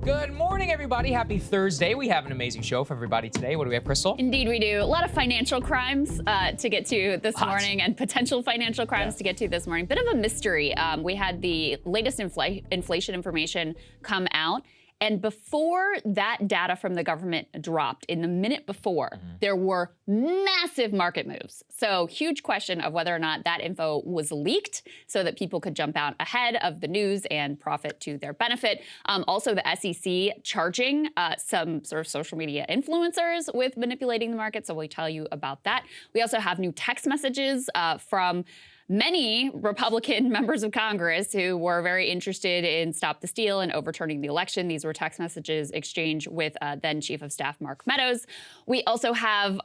Good morning, everybody. Happy Thursday. We have an amazing show for everybody today. What do we have, Crystal? Indeed, we do. A lot of financial crimes to get to this morning and potential financial crimes to get to this morning. Bit of a mystery. We had the latest inflation information come out. And before that data from the government dropped, in the minute before, there were massive market moves. So huge question of whether or not that info was leaked so that people could jump out ahead of the news and profit to their benefit. Also, the SEC charging some sort of social media influencers with manipulating the market. So we'll tell you about that. We also have new text messages from many Republican members of Congress who were very interested in Stop the Steal and overturning the election. These were text messages exchanged with then Chief of Staff Mark Meadows. We also have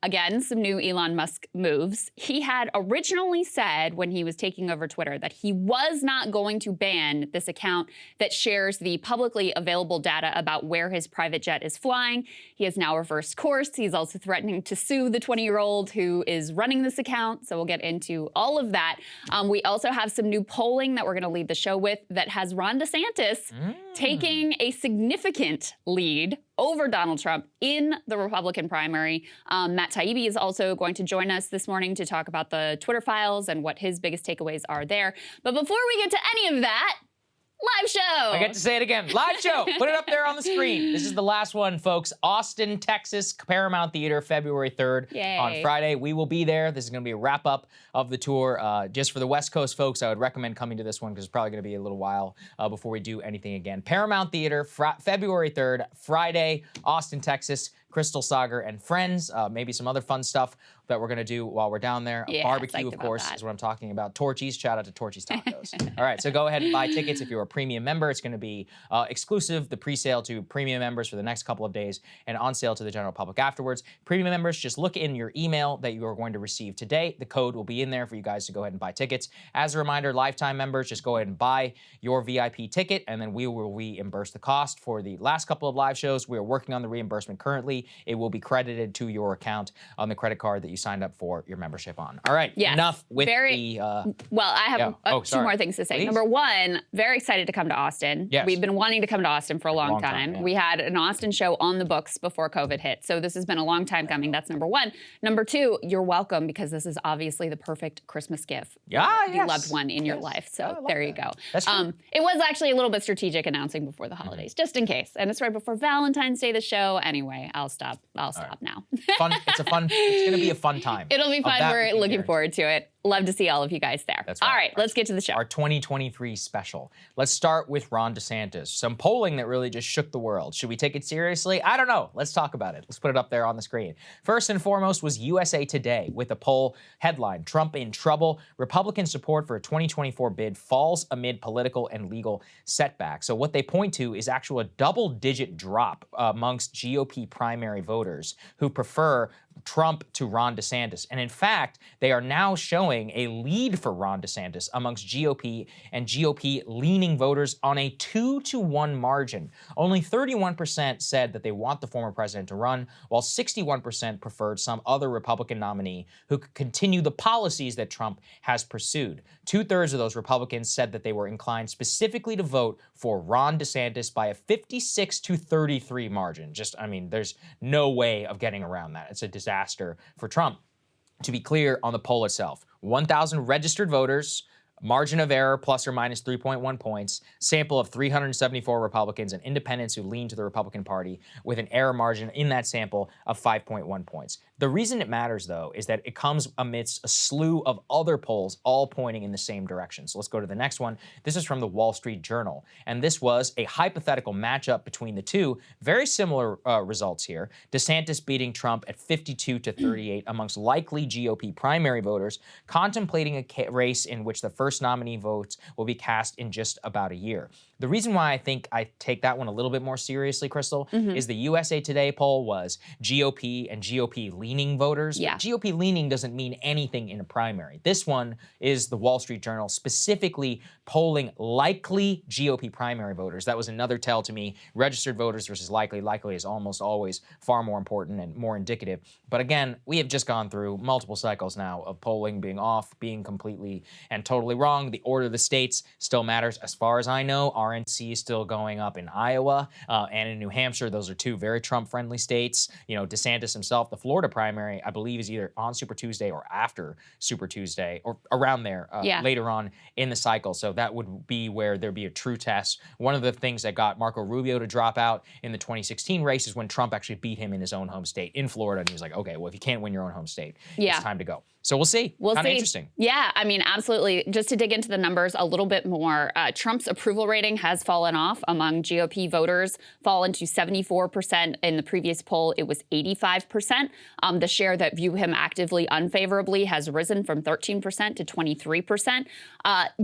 again, some new Elon Musk moves. He had originally said when he was taking over Twitter that he was not going to ban this account that shares the publicly available data about where his private jet is flying. He has now reversed course. He's also threatening to sue the 20-year-old who is running this account. So we'll get into all of that. We also have some new polling that we're going to lead the show with that has Ron DeSantis taking a significant lead over Donald Trump in the Republican primary. Matt TAIBBI is also going to join us this morning to talk about the Twitter files and what his biggest takeaways are there. But before we get to any of that, live show. I get to say it again. Live show. Put it up there on the screen. This is the last one, folks. Austin, Texas, Paramount Theater, February 3rd. Yay. On Friday. We will be there. This is going to be a wrap-up of the tour. Just for the West Coast folks, I would recommend coming to this one because it's probably going to be a little while before we do anything again. Paramount Theater, February 3rd, Friday, Austin, Texas. Crystal Sager and friends, maybe some other fun stuff that we're going to do while we're down there. Yeah, barbecue, of course, is what I'm talking about. Torchy's, shout out to Torchy's Tacos. All right, so go ahead and buy tickets if you're a premium member. It's going to be exclusive, the pre-sale to premium members for the next couple of days and on sale to the general public afterwards. Premium members, just look in your email that you are going to receive today. The code will be in there for you guys to go ahead and buy tickets. As a reminder, lifetime members, just go ahead and buy your VIP ticket, and then we will reimburse the cost for the last couple of live shows. We are working on the reimbursement currently. It will be credited to your account on the credit card that you signed up for your membership on. All right, enough with the... well, I have two more things to say. Please. Number one, very excited to come to Austin. Yes. We've been wanting to come to Austin for a long time. Yeah. We had an Austin show on the books before COVID hit, so this has been a long time coming. That's number one. Number two, you're welcome because this is obviously the perfect Christmas gift for the loved one in your life. So there you go. That's true. It was actually a little bit strategic announcing before the holidays, just in case. And it's right before Valentine's Day, the show. Anyway, I'll stop now. Fun. It's going to be a fun time. It'll be fun. We're looking forward to it. Love to see all of you guys there. That's right. All right, let's get to the show. Our 2023 special. Let's start with Ron DeSantis. Some polling that really just shook the world. Should we take it seriously? I don't know. Let's talk about it. Let's put it up there on the screen. First and foremost was USA Today with a poll headline, Trump in trouble. Republican support for a 2024 bid falls amid political and legal setbacks. So what they point to is actually a double-digit drop amongst GOP primary voters who prefer Trump to Ron DeSantis. And in fact, they are now showing a lead for Ron DeSantis amongst GOP and GOP-leaning voters on a 2-to-1 margin. Only 31% said that they want the former president to run, while 61% preferred some other Republican nominee who could continue the policies that Trump has pursued. 2/3 of those Republicans said that they were inclined specifically to vote for Ron DeSantis by a 56-33 margin. There's no way of getting around that. It's a disaster for Trump. To be clear on the poll itself, 1,000 registered voters, margin of error plus or minus 3.1 points, sample of 374 Republicans and independents who lean to the Republican Party with an error margin in that sample of 5.1 points. The reason it matters, though, is that it comes amidst a slew of other polls all pointing in the same direction. So let's go to the next one. This is from the Wall Street Journal, and this was a hypothetical matchup between the two. Very similar results here. DeSantis beating Trump at 52-38 amongst likely GOP primary voters, contemplating a race in which the first nominee votes will be cast in just about a year. The reason why I think I take that one a little bit more seriously, Crystal, is the USA Today poll was GOP and GOP-leaning voters. Yeah. GOP-leaning doesn't mean anything in a primary. This one is the Wall Street Journal specifically polling likely GOP primary voters. That was another tell to me. Registered voters versus likely. Likely is almost always far more important and more indicative. But again, we have just gone through multiple cycles now of polling being off, being completely and totally wrong. The order of the states still matters. As far as I know, our RNC is still going up in Iowa and in New Hampshire. Those are two very Trump-friendly states. You know, DeSantis himself, the Florida primary, I believe is either on Super Tuesday or after Super Tuesday or around there later on in the cycle. So that would be where there'd be a true test. One of the things that got Marco Rubio to drop out in the 2016 race is when Trump actually beat him in his own home state in Florida. And he was like, okay, well, if you can't win your own home state, it's time to go. So we'll see. Kind of interesting. Yeah, I mean, absolutely. Just to dig into the numbers a little bit more, Trump's approval rating has fallen off among GOP voters, fallen to 74%. In the previous poll, it was 85%. The share that view him actively unfavorably has risen from 13% to 23%.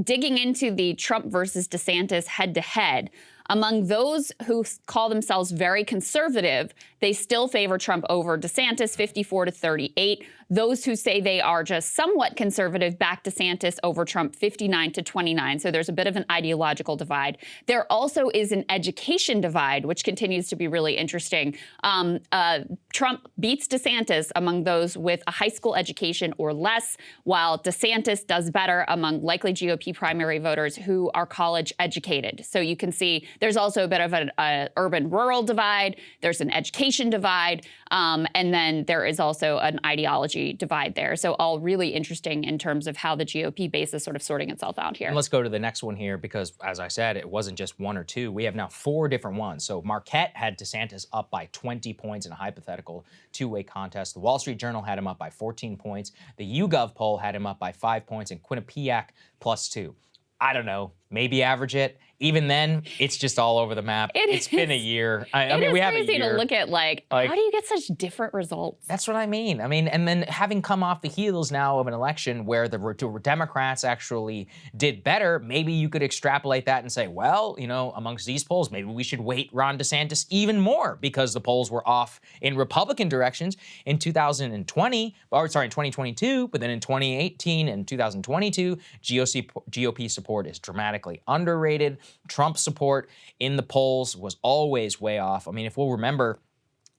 Digging into the Trump versus DeSantis head-to-head, among those who call themselves very conservative, they still favor Trump over DeSantis, 54 to 38. Those who say they are just somewhat conservative back DeSantis over Trump, 59 to 29. So there's a bit of an ideological divide. There also is an education divide, which continues to be really interesting. Trump beats DeSantis among those with a high school education or less, while DeSantis does better among likely GOP primary voters who are college educated. So you can see there's also a bit of an urban-rural divide. There's an education divide. And then there is also an ideology divide there. So all really interesting in terms of how the GOP base is sort of sorting itself out here. And let's go to the next one here because, as I said, it wasn't just one or two. We have now 4 different ones. So Marquette had DeSantis up by 20 points in a hypothetical two-way contest. The Wall Street Journal had him up by 14 points. The YouGov poll had him up by 5 points, and Quinnipiac +2. I don't know, maybe average it. Even then, it's just all over the map. It's been a year. I mean, we have a year. It's crazy to look at, like, how do you get such different results? That's what I mean. I mean, and then having come off the heels now of an election where the Democrats actually did better, maybe you could extrapolate that and say, well, you know, amongst these polls, maybe we should weight Ron DeSantis even more because the polls were off in Republican directions in 2022, but then in 2018 and 2022, GOP support is dramatically underrated. Trump support in the polls was always way off. I mean, if we'll remember,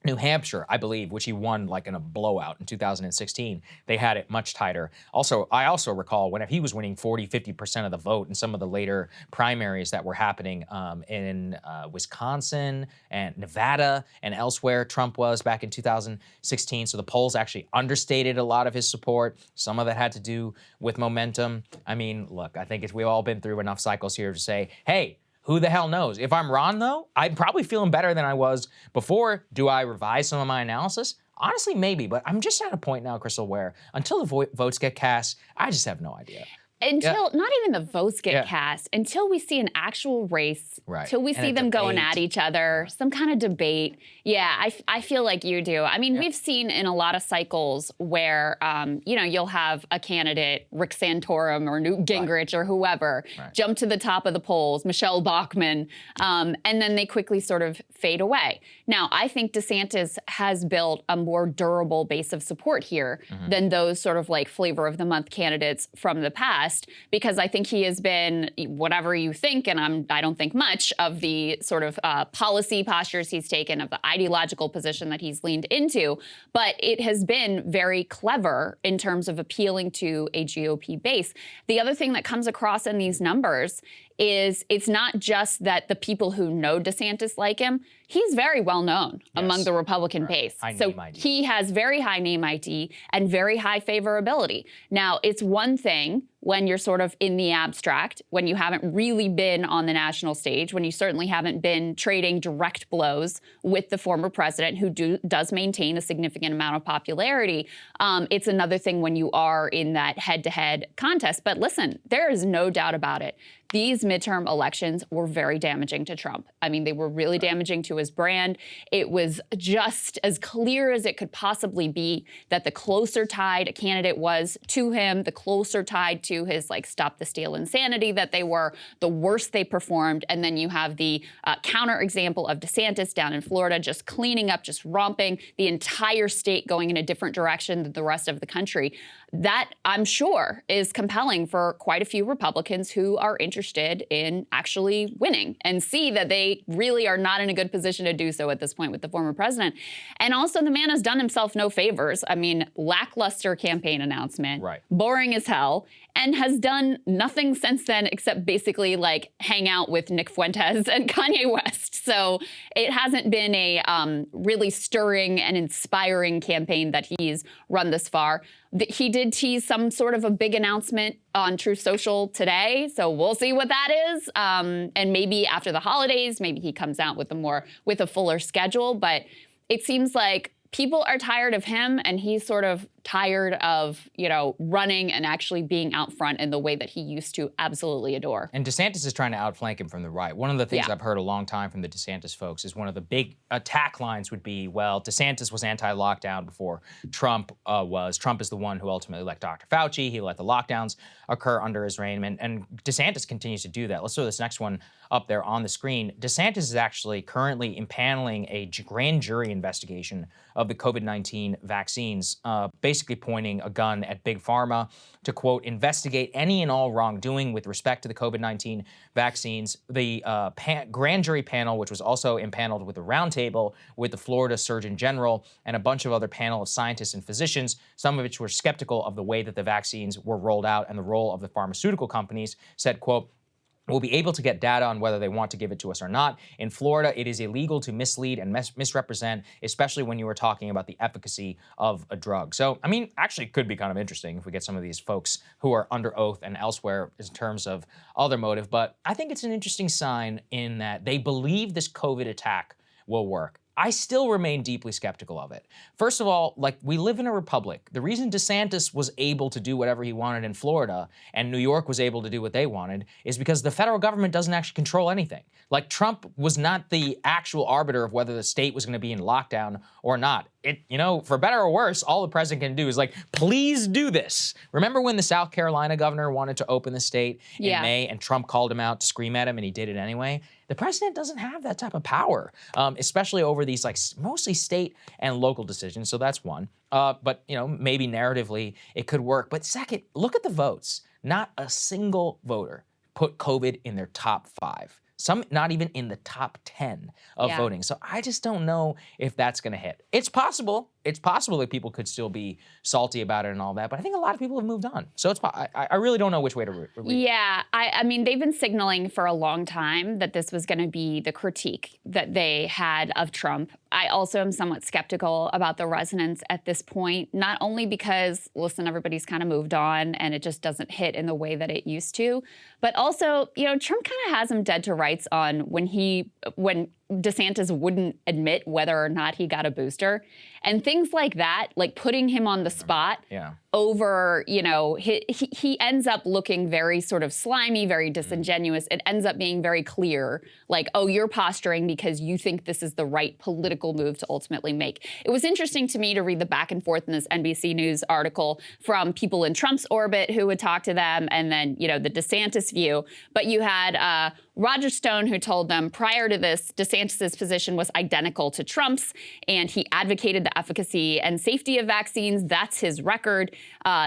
New Hampshire, I believe, which he won like in a blowout in 2016, they had it much tighter. Also, I also recall when he was winning 40–50% of the vote in some of the later primaries that were happening in Wisconsin and Nevada and elsewhere, Trump was back in 2016. So the polls actually understated a lot of his support. Some of that had to do with momentum. I mean, look, I think we've all been through enough cycles here to say, hey, who the hell knows? If I'm Ron, though, I'm probably feeling better than I was before. Do I revise some of my analysis? Honestly, maybe, but I'm just at a point now, Crystal, where until the votes get cast, I just have no idea. Until, not even the votes get cast, until we see an actual race, until we see them going at each other, some kind of debate. Yeah, I feel like you do. I mean, we've seen in a lot of cycles where, you know, you'll have a candidate, Rick Santorum or Newt Gingrich or whoever, jump to the top of the polls, Michelle Bachmann, and then they quickly sort of fade away. Now, I think DeSantis has built a more durable base of support here than those sort of like flavor of the month candidates from the past. Because I think he has been, whatever you think, and I don't think much of the sort of policy postures he's taken, of the ideological position that he's leaned into, but it has been very clever in terms of appealing to a GOP base. The other thing that comes across in these numbers is it's not just that the people who know DeSantis like him, he's very well known among the Republican base. So he has very high name ID and very high favorability. Now, it's one thing when you're sort of in the abstract, when you haven't really been on the national stage, when you certainly haven't been trading direct blows with the former president who does maintain a significant amount of popularity. It's another thing when you are in that head-to-head contest. But listen, there is no doubt about it. These midterm elections were very damaging to Trump. I mean, they were really damaging to his brand. It was just as clear as it could possibly be that the closer tied a candidate was to him, the closer tied to his like stop the steal insanity that they were, the worse they performed. And then you have the counter example of DeSantis down in Florida, just cleaning up, just romping the entire state going in a different direction than the rest of the country. That, I'm sure, is compelling for quite a few Republicans who are interested in actually winning and see that they really are not in a good position to do so at this point with the former president. And also, the man has done himself no favors. I mean, lackluster campaign announcement, boring as hell. and has done nothing since then except basically like hang out with Nick Fuentes and Kanye West. So it hasn't been a really stirring and inspiring campaign that he's run this far. He did tease some sort of a big announcement on Truth Social today, so we'll see what that is. And maybe after the holidays, maybe he comes out with a fuller schedule. But it seems like people are tired of him, and he's sort of tired of, running and actually being out front in the way that he used to absolutely adore. And DeSantis is trying to outflank him from the right. One of the things I've heard a long time from the DeSantis folks is one of the big attack lines would be, well, DeSantis was anti-lockdown before Trump was. Trump is the one who ultimately let Dr. Fauci. He let the lockdowns occur under his reign. And DeSantis continues to do that. Let's throw this next one up there on the screen. DeSantis is actually currently impaneling a grand jury investigation of the COVID-19 vaccines, basically pointing a gun at Big Pharma to, quote, investigate any and all wrongdoing with respect to the COVID-19 vaccines. The grand jury panel, which was also impaneled with a roundtable with the Florida Surgeon General and a bunch of other panel of scientists and physicians, some of which were skeptical of the way that the vaccines were rolled out and the role of the pharmaceutical companies, said, quote, we'll be able to get data on whether they want to give it to us or not. In Florida, it is illegal to mislead and misrepresent, especially when you are talking about the efficacy of a drug. So, I mean, actually it could be kind of interesting if we get some of these folks who are under oath and elsewhere in terms of other motive. But I think it's an interesting sign in that they believe this COVID attack will work. I still remain deeply skeptical of it. First of all, like, we live in a republic. The reason DeSantis was able to do whatever he wanted in Florida and New York was able to do what they wanted is because the federal government doesn't actually control anything. Like, Trump was not the actual arbiter of whether the state was going to be in lockdown or not. It, for better or worse, all the president can do is like, please do this. Remember when the South Carolina governor wanted to open the state in May and Trump called him out to scream at him and he did it anyway? The president doesn't have that type of power, especially over these like mostly state and local decisions. So that's one. But maybe narratively it could work. But second, look at the votes. Not a single voter put COVID in their top 5. Some not even in the top 10 of voting. So I just don't know if that's going to hit. It's possible. It's possible that people could still be salty about it and all that, but I think a lot of people have moved on. So I really don't know which way to read. Yeah, I mean, they've been signaling for a long time that this was going to be the critique that they had of Trump. I also am somewhat skeptical about the resonance at this point, not only because, listen, everybody's kind of moved on and it just doesn't hit in the way that it used to, but also, Trump kind of has him dead to rights on when DeSantis wouldn't admit whether or not he got a booster. And things like that, like putting him on the spot over, he ends up looking very sort of slimy, very disingenuous. It ends up being very clear, like, oh, you're posturing because you think this is the right political move to ultimately make. It was interesting to me to read the back and forth in this NBC News article from people in Trump's orbit who would talk to them and then, the DeSantis view. But you had Roger Stone, who told them prior to this, DeSantis' position was identical to Trump's, and he advocated the efficacy and safety of vaccines. That's his record.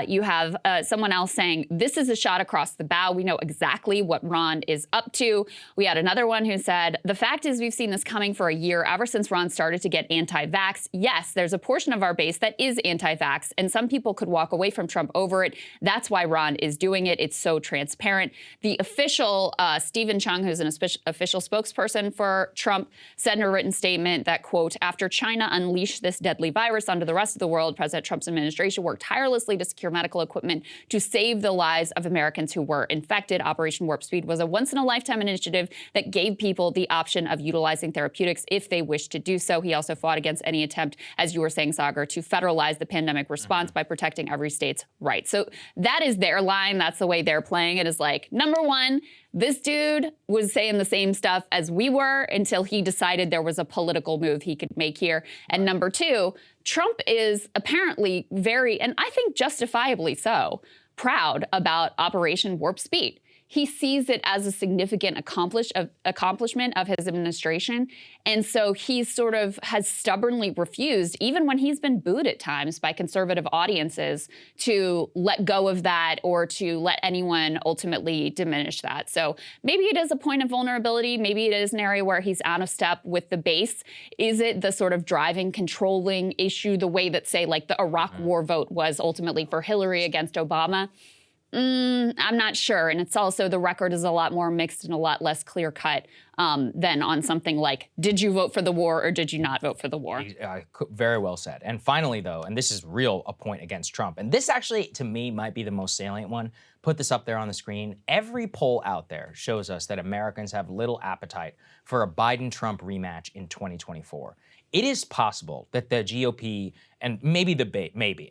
You have someone else saying, this is a shot across the bow. We know exactly what Ron is up to. We had another one who said, the fact is we've seen this coming for a year, ever since Ron started to get anti-vax. Yes, there's a portion of our base that is anti-vax, and some people could walk away from Trump over it. That's why Ron is doing it. It's so transparent. The official, Stephen Chung, who's an official spokesperson for Trump, said in a written statement that, quote, after China unleashed this deadly virus onto the rest of the world, President Trump's administration worked tirelessly to secure medical equipment to save the lives of Americans who were infected. Operation Warp Speed was a once-in-a-lifetime initiative that gave people the option of utilizing therapeutics if they wished to do so. He also fought against any attempt, as you were saying, Sagar, to federalize the pandemic response by protecting every state's rights. So that is their line. That's the way they're playing it, is like, number one, this dude was saying the same stuff as we were until he decided there was a political move he could make here. And number two, Trump is apparently very, and I think justifiably so, proud about Operation Warp Speed. He sees it as a significant accomplishment of his administration. And so he sort of has stubbornly refused, even when he's been booed at times by conservative audiences, to let go of that or to let anyone ultimately diminish that. So maybe it is a point of vulnerability. Maybe it is an area where he's out of step with the base. Is it the sort of driving, controlling issue, the way that, say, like the Iraq war vote was ultimately for Hillary against Obama? I'm not sure. And it's also, the record is a lot more mixed and a lot less clear cut than on something like, did you vote for the war or did you not vote for the war? Very well said. And finally, though, and this is a point against Trump, and this actually, to me, might be the most salient one. Put this up there on the screen. Every poll out there shows us that Americans have little appetite for a Biden-Trump rematch in 2024. It is possible that the GOP, and maybe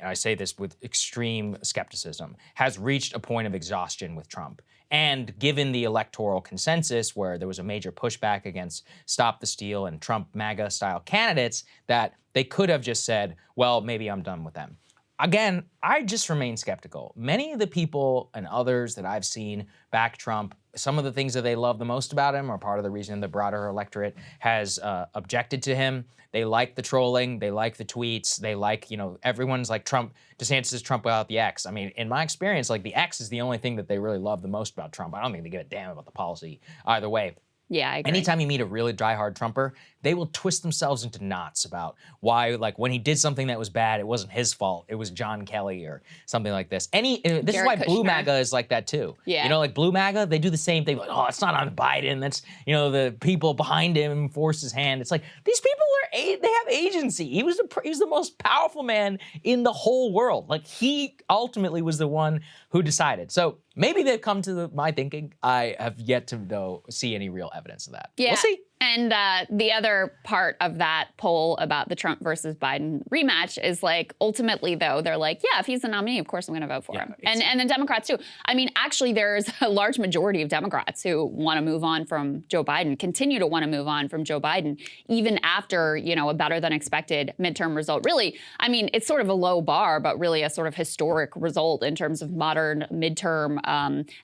and I say this with extreme skepticism, has reached a point of exhaustion with Trump. And given the electoral consensus where there was a major pushback against Stop the Steal and Trump MAGA-style candidates, that they could have just said, well, maybe I'm done with them. Again, I just remain skeptical. Many of the people and others that I've seen back Trump, some of the things that they love the most about him are part of the reason the broader electorate has objected to him. They like the trolling, they like the tweets, they like, everyone's like Trump, DeSantis is Trump without the X. I mean, in my experience, like the X is the only thing that they really love the most about Trump. I don't think they give a damn about the policy either way. Yeah, I agree. Anytime you meet a really diehard Trumper, they will twist themselves into knots about why, like, when he did something that was bad, it wasn't his fault. It was John Kelly or something like this. This is why Blue MAGA is like that too. Yeah. Like Blue MAGA, they do the same thing. Like, oh, it's not on Biden. That's, the people behind him forced his hand. It's like, these people they have agency. He was the most powerful man in the whole world. Like, he ultimately was the one who decided. So maybe they've come to my thinking. I have yet to, though, see any real evidence of that. Yeah. We'll see. And the other part of that poll about the Trump versus Biden rematch is like, ultimately, though, they're like, yeah, if he's the nominee, of course I'm going to vote for him. And the Democrats, too. I mean, actually, there's a large majority of Democrats who want to move on from Joe Biden, continue to want to move on from Joe Biden, even after, a better than expected midterm result. Really, I mean, it's sort of a low bar, but really a sort of historic result in terms of modern midterm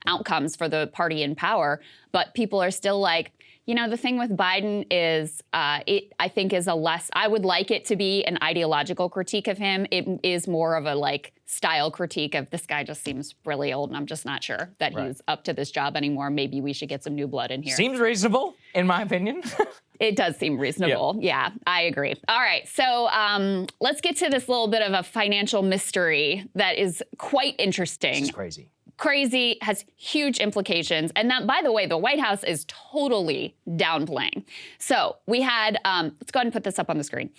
outcomes for the party in power. But people are still like, the thing with Biden is, I think is I would like it to be an ideological critique of him. It is more of a style critique of, this guy just seems really old and I'm just not sure that he's up to this job anymore. Maybe we should get some new blood in here. Seems reasonable, in my opinion. It does seem reasonable. Yeah, I agree. All right, so let's get to this little bit of a financial mystery that is quite interesting. This is crazy. Crazy, has huge implications. And that, by the way, the White House is totally downplaying. So we had, let's go ahead and put this up on the screen.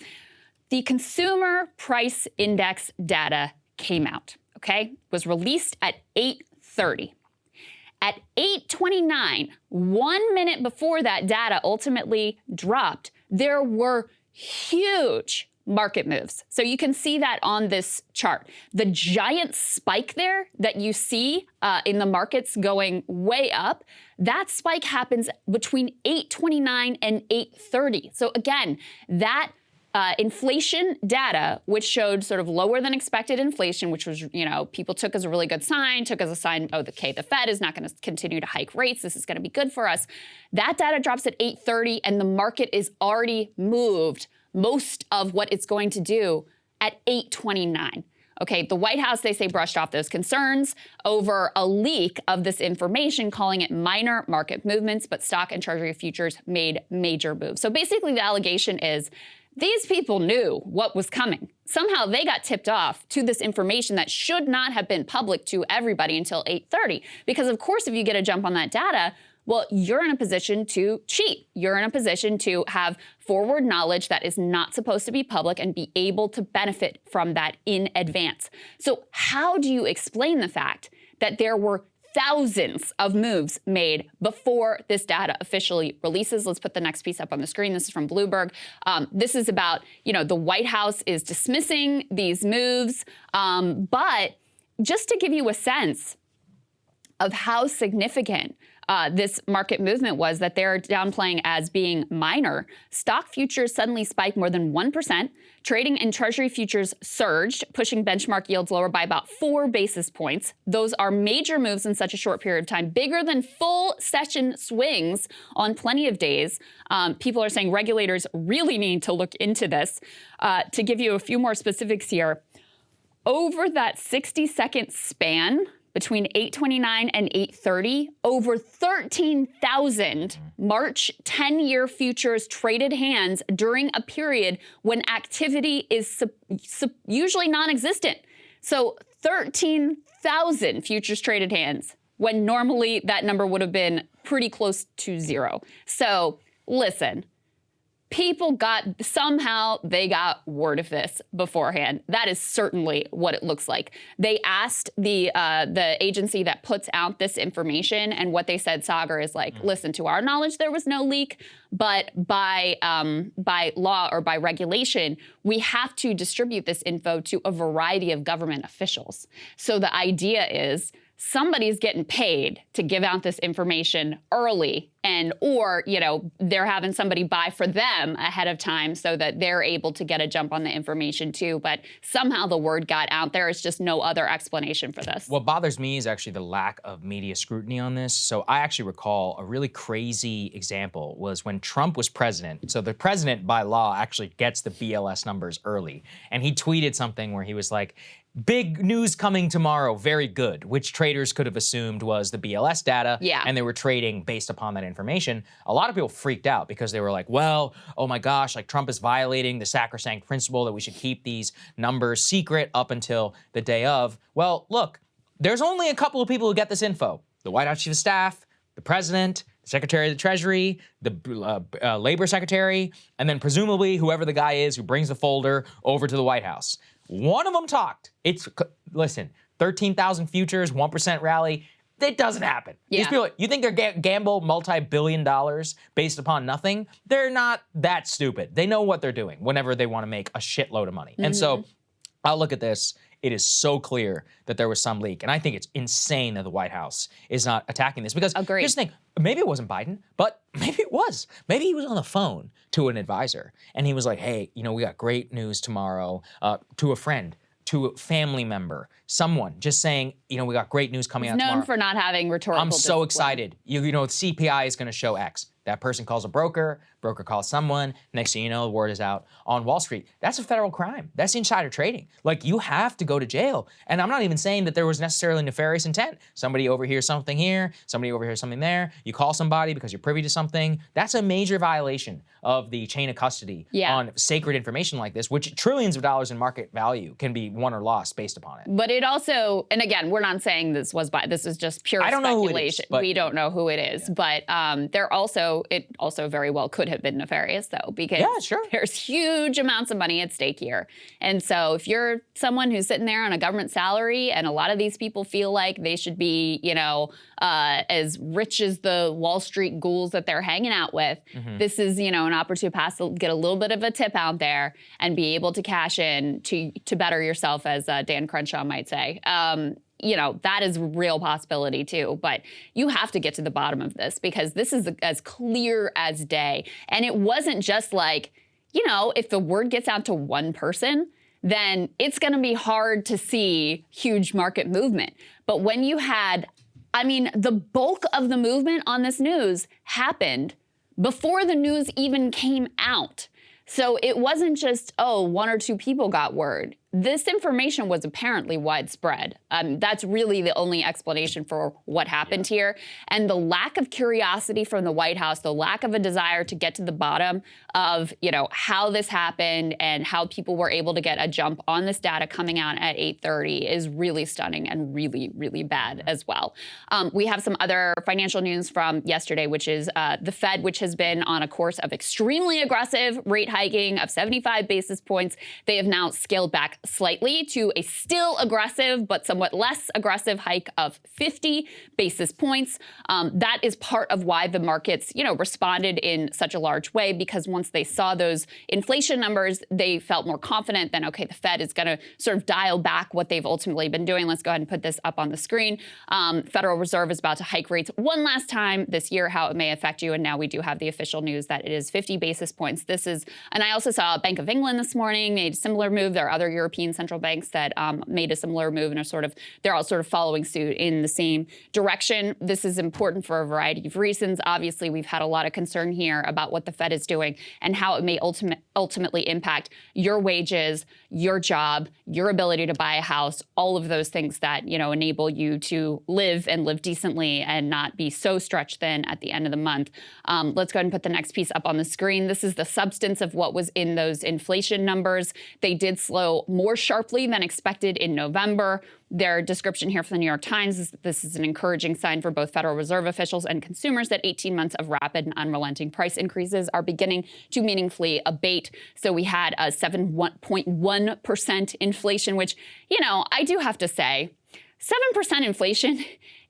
The Consumer Price Index data came out, okay? Was released at 8:30. At 8:29, 1 minute before that data ultimately dropped, there were huge market moves. So you can see that on this chart. The giant spike there that you see in the markets going way up, that spike happens between 8:29 and 8:30. So again, that inflation data, which showed sort of lower than expected inflation, which was, people took as a really good sign, took as a sign, oh, okay, the Fed is not going to continue to hike rates. This is going to be good for us. That data drops at 8:30 and the market is already moved most of what it's going to do at 8:29. Okay, the White House, they say, brushed off those concerns over a leak of this information, calling it minor market movements, but stock and Treasury futures made major moves. So basically the allegation is these people knew what was coming. Somehow they got tipped off to this information that should not have been public to everybody until 8:30. Because of course, if you get a jump on that data, well, you're in a position to cheat. You're in a position to have forward knowledge that is not supposed to be public and be able to benefit from that in advance. So how do you explain the fact that there were thousands of moves made before this data officially releases? Let's put the next piece up on the screen. This is from Bloomberg. This is about, the White House is dismissing these moves. But just to give you a sense of how significant this market movement was that they're downplaying as being minor, stock futures suddenly spiked more than 1%. Trading in Treasury futures surged, pushing benchmark yields lower by about 4 basis points. Those are major moves in such a short period of time, bigger than full session swings on plenty of days. People are saying regulators really need to look into this. To give you a few more specifics here, over that 60-second span, between 8:29 and 8:30, over 13,000 March 10-year futures traded hands during a period when activity is usually non-existent. So 13,000 futures traded hands, when normally that number would have been pretty close to zero. So listen, somehow they got word of this beforehand. That is certainly what it looks like. They asked the agency that puts out this information, and what they said, Sagar, is like, listen, to our knowledge, there was no leak, but by law or by regulation, we have to distribute this info to a variety of government officials. So the idea is somebody's getting paid to give out this information early, or they're having somebody buy for them ahead of time so that they're able to get a jump on the information too. But somehow the word got out there. It's just no other explanation for this. What bothers me is actually the lack of media scrutiny on this. So I actually recall a really crazy example was when Trump was president. So the president by law actually gets the BLS numbers early. And he tweeted something where he was like, big news coming tomorrow, very good, which traders could have assumed was the BLS data, and they were trading based upon that information. A lot of people freaked out because they were like, well, oh my gosh, like Trump is violating the sacrosanct principle that we should keep these numbers secret up until the day of. Well, look, there's only a couple of people who get this info. The White House Chief of Staff, the President, the Secretary of the Treasury, the Labor Secretary, and then presumably whoever the guy is who brings the folder over to the White House. One of them talked. Listen, 13,000 futures, 1% rally. It doesn't happen. Yeah. These people, you think they're gamble multi-billion dollars based upon nothing? They're not that stupid. They know what they're doing whenever they want to make a shitload of money. And so I'll look at this. It is so clear that there was some leak. And I think it's insane that the White House is not attacking this. Because here's the thing. Maybe it wasn't Biden, but maybe it was. Maybe he was on the phone to an advisor. And he was like, hey, we got great news tomorrow, to a friend, to a family member, someone just saying, we got great news coming out tomorrow. Known for not having rhetorical I'm so discipline. excited. CPI is going to show X. That person calls a broker calls someone, next thing you know, the word is out on Wall Street. That's a federal crime. That's insider trading. Like, you have to go to jail. And I'm not even saying that there was necessarily nefarious intent. Somebody overhears something here, somebody overhears something there. You call somebody because you're privy to something. That's a major violation of the chain of custody on sacred information like this, which trillions of dollars in market value can be won or lost based upon it. But it also, and again, we're not saying this is just pure speculation. We don't know who it is, but it also very well could have been nefarious though, because there's huge amounts of money at stake here. And so if you're someone who's sitting there on a government salary, and a lot of these people feel like they should be, as rich as the Wall Street ghouls that they're hanging out with, this is, an opportune pass to get a little bit of a tip out there and be able to cash in to better yourself, as Dan Crenshaw might say. That is a real possibility too. But you have to get to the bottom of this, because this is as clear as day. And it wasn't just like, if the word gets out to one person, then it's going to be hard to see huge market movement. But when you had, the bulk of the movement on this news happened before the news even came out. So it wasn't just, one or two people got word. This information was apparently widespread. That's really the only explanation for what happened here. And the lack of curiosity from the White House, the lack of a desire to get to the bottom of, how this happened and how people were able to get a jump on this data coming out at 8:30 is really stunning and really, really bad as well. We have some other financial news from yesterday, which is the Fed, which has been on a course of extremely aggressive rate hiking of 75 basis points. They have now scaled back slightly to a still aggressive but somewhat less aggressive hike of 50 basis points. That is part of why the markets, responded in such a large way, because once they saw those inflation numbers, they felt more confident that, okay, the Fed is going to sort of dial back what they've ultimately been doing. Let's go ahead and put this up on the screen. Federal Reserve is about to hike rates one last time this year, how it may affect you. And now we do have the official news that it is 50 basis points. And I also saw Bank of England this morning made a similar move. There are other European central banks that made a similar move and they're all sort of following suit in the same direction. This is important for a variety of reasons. Obviously, we've had a lot of concern here about what the Fed is doing and how it may ultimately impact your wages, your job, your ability to buy a house, all of those things that, enable you to live and live decently and not be so stretched thin at the end of the month. Let's go ahead and put the next piece up on the screen. This is the substance of what was in those inflation numbers. They did slow more sharply than expected in November. Their description here from the New York Times is that this is an encouraging sign for both Federal Reserve officials and consumers that 18 months of rapid and unrelenting price increases are beginning to meaningfully abate. So we had a 7.1% inflation, which, you know, I do have to say, 7% inflation,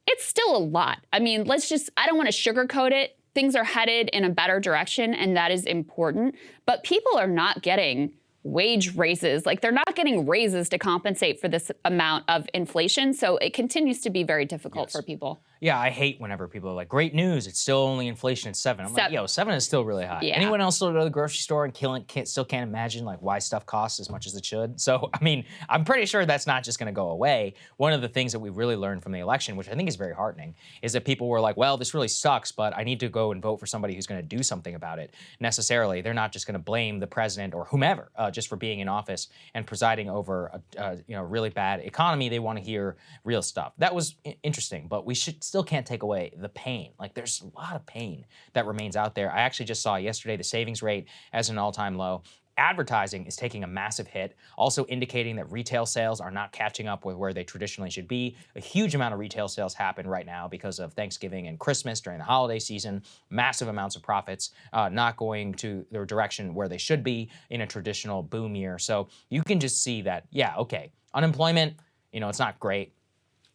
it's still a lot. I mean, I don't want to sugarcoat it. Things are headed in a better direction, and that is important. But people are not getting wage raises. Like, they're not getting raises to compensate for this amount of inflation. So it continues to be very difficult for people. Yeah, I hate whenever people are like, great news, it's still only inflation at 7. I'm like, yo, 7 is still really high. Yeah. Anyone else still go to the grocery store and still can't imagine like why stuff costs as much as it should? So, I mean, I'm pretty sure that's not just gonna go away. One of the things that we really learned from the election, which I think is very heartening, is that people were like, well, this really sucks, but I need to go and vote for somebody who's gonna do something about it. Necessarily, they're not just gonna blame the president or whomever just for being in office and presiding over a really bad economy. They wanna hear real stuff. That was interesting, but we still can't take away the pain. Like, there's a lot of pain that remains out there. I actually just saw yesterday the savings rate as an all-time low. Advertising is taking a massive hit, also indicating that retail sales are not catching up with where they traditionally should be. A huge amount of retail sales happen right now because of Thanksgiving and Christmas during the holiday season. Massive amounts of profits not going to the direction where they should be in a traditional boom year. So you can just see that, yeah, okay, unemployment, it's not great,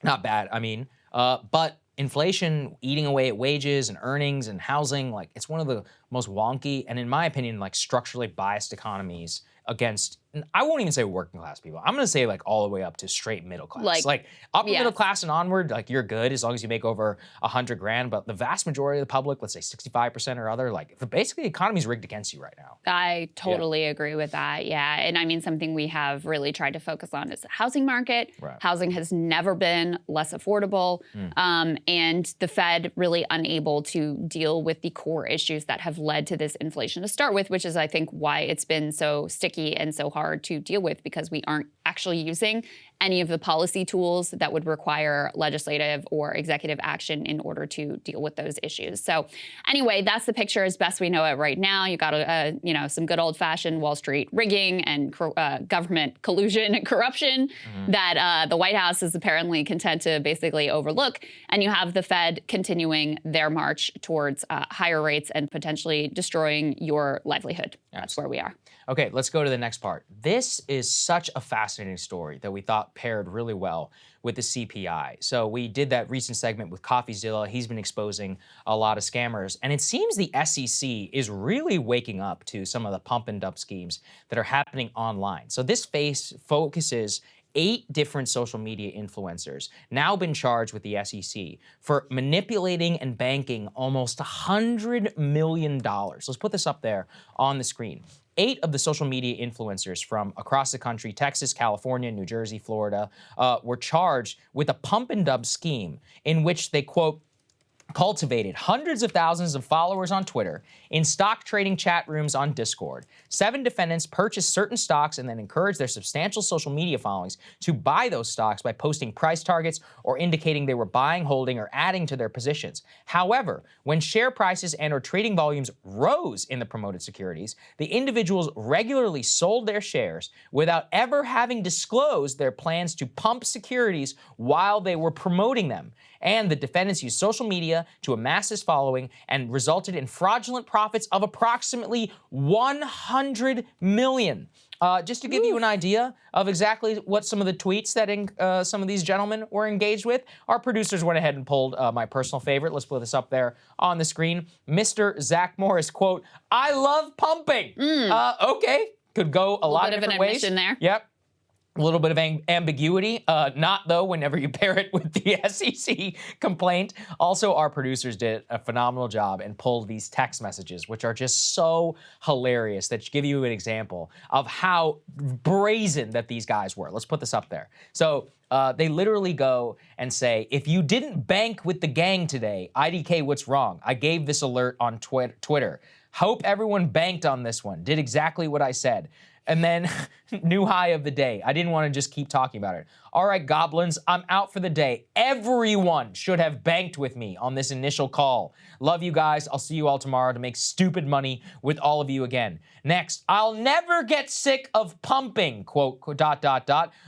not bad, I mean, but inflation eating away at wages and earnings and housing, like, it's one of the most wonky and, in my opinion, like, structurally biased economies against, I won't even say working class people. I'm gonna say like all the way up to straight middle class. Like upper middle class and onward, like, you're good as long as you make over 100 grand. But the vast majority of the public, let's say 65% or other, like, basically the economy's rigged against you right now. I totally agree with that. Yeah, and I mean, something we have really tried to focus on is the housing market. Right. Housing has never been less affordable, and the Fed really unable to deal with the core issues that have led to this inflation to start with, which is, I think, why it's been so sticky and so hard to deal with, because we aren't actually using any of the policy tools that would require legislative or executive action in order to deal with those issues. So anyway, that's the picture as best we know it right now. You got some good old-fashioned Wall Street rigging and government collusion and corruption that the White House is apparently content to basically overlook. And you have the Fed continuing their march towards higher rates and potentially destroying your livelihood. That's where we are. Okay, let's go to the next part. This is such a fascinating story that we thought paired really well with the CPI. So we did that recent segment with CoffeeZilla. He's been exposing a lot of scammers. And it seems the SEC is really waking up to some of the pump and dump schemes that are happening online. So this focuses 8 different social media influencers now been charged with the SEC for manipulating and banking almost $100 million. Let's put this up there on the screen. 8 of the social media influencers from across the country, Texas, California, New Jersey, Florida, were charged with a pump and dump scheme in which they, quote, cultivated hundreds of thousands of followers on Twitter, in stock trading chat rooms on Discord. 7 defendants purchased certain stocks and then encouraged their substantial social media followings to buy those stocks by posting price targets or indicating they were buying, holding, or adding to their positions. However, when share prices and or trading volumes rose in the promoted securities, the individuals regularly sold their shares without ever having disclosed their plans to pump securities while they were promoting them. And the defendants used social media to amass this following and resulted in fraudulent profits of approximately $100 million. Just to give you an idea of exactly what some of the tweets that some of these gentlemen were engaged with, our producers went ahead and pulled my personal favorite. Let's put this up there on the screen. Mr. Zach Morris, quote, "I love pumping." Okay, could go a lot of different ways. Admission there. Yep. A little bit of ambiguity, not though whenever you pair it with the SEC complaint. Also, our producers did a phenomenal job and pulled these text messages, which are just so hilarious, that give you an example of how brazen that these guys were. Let's put this up there. So they literally go and say, "If you didn't bank with the gang today, IDK, what's wrong? I gave this alert on Twitter. Hope everyone banked on this one. Did exactly what I said. And then new high of the day. I didn't want to just keep talking about it. All right, goblins, I'm out for the day. Everyone should have banked with me on this initial call. Love you guys. I'll see you all tomorrow to make stupid money with all of you again. Next, I'll never get sick of pumping, quote,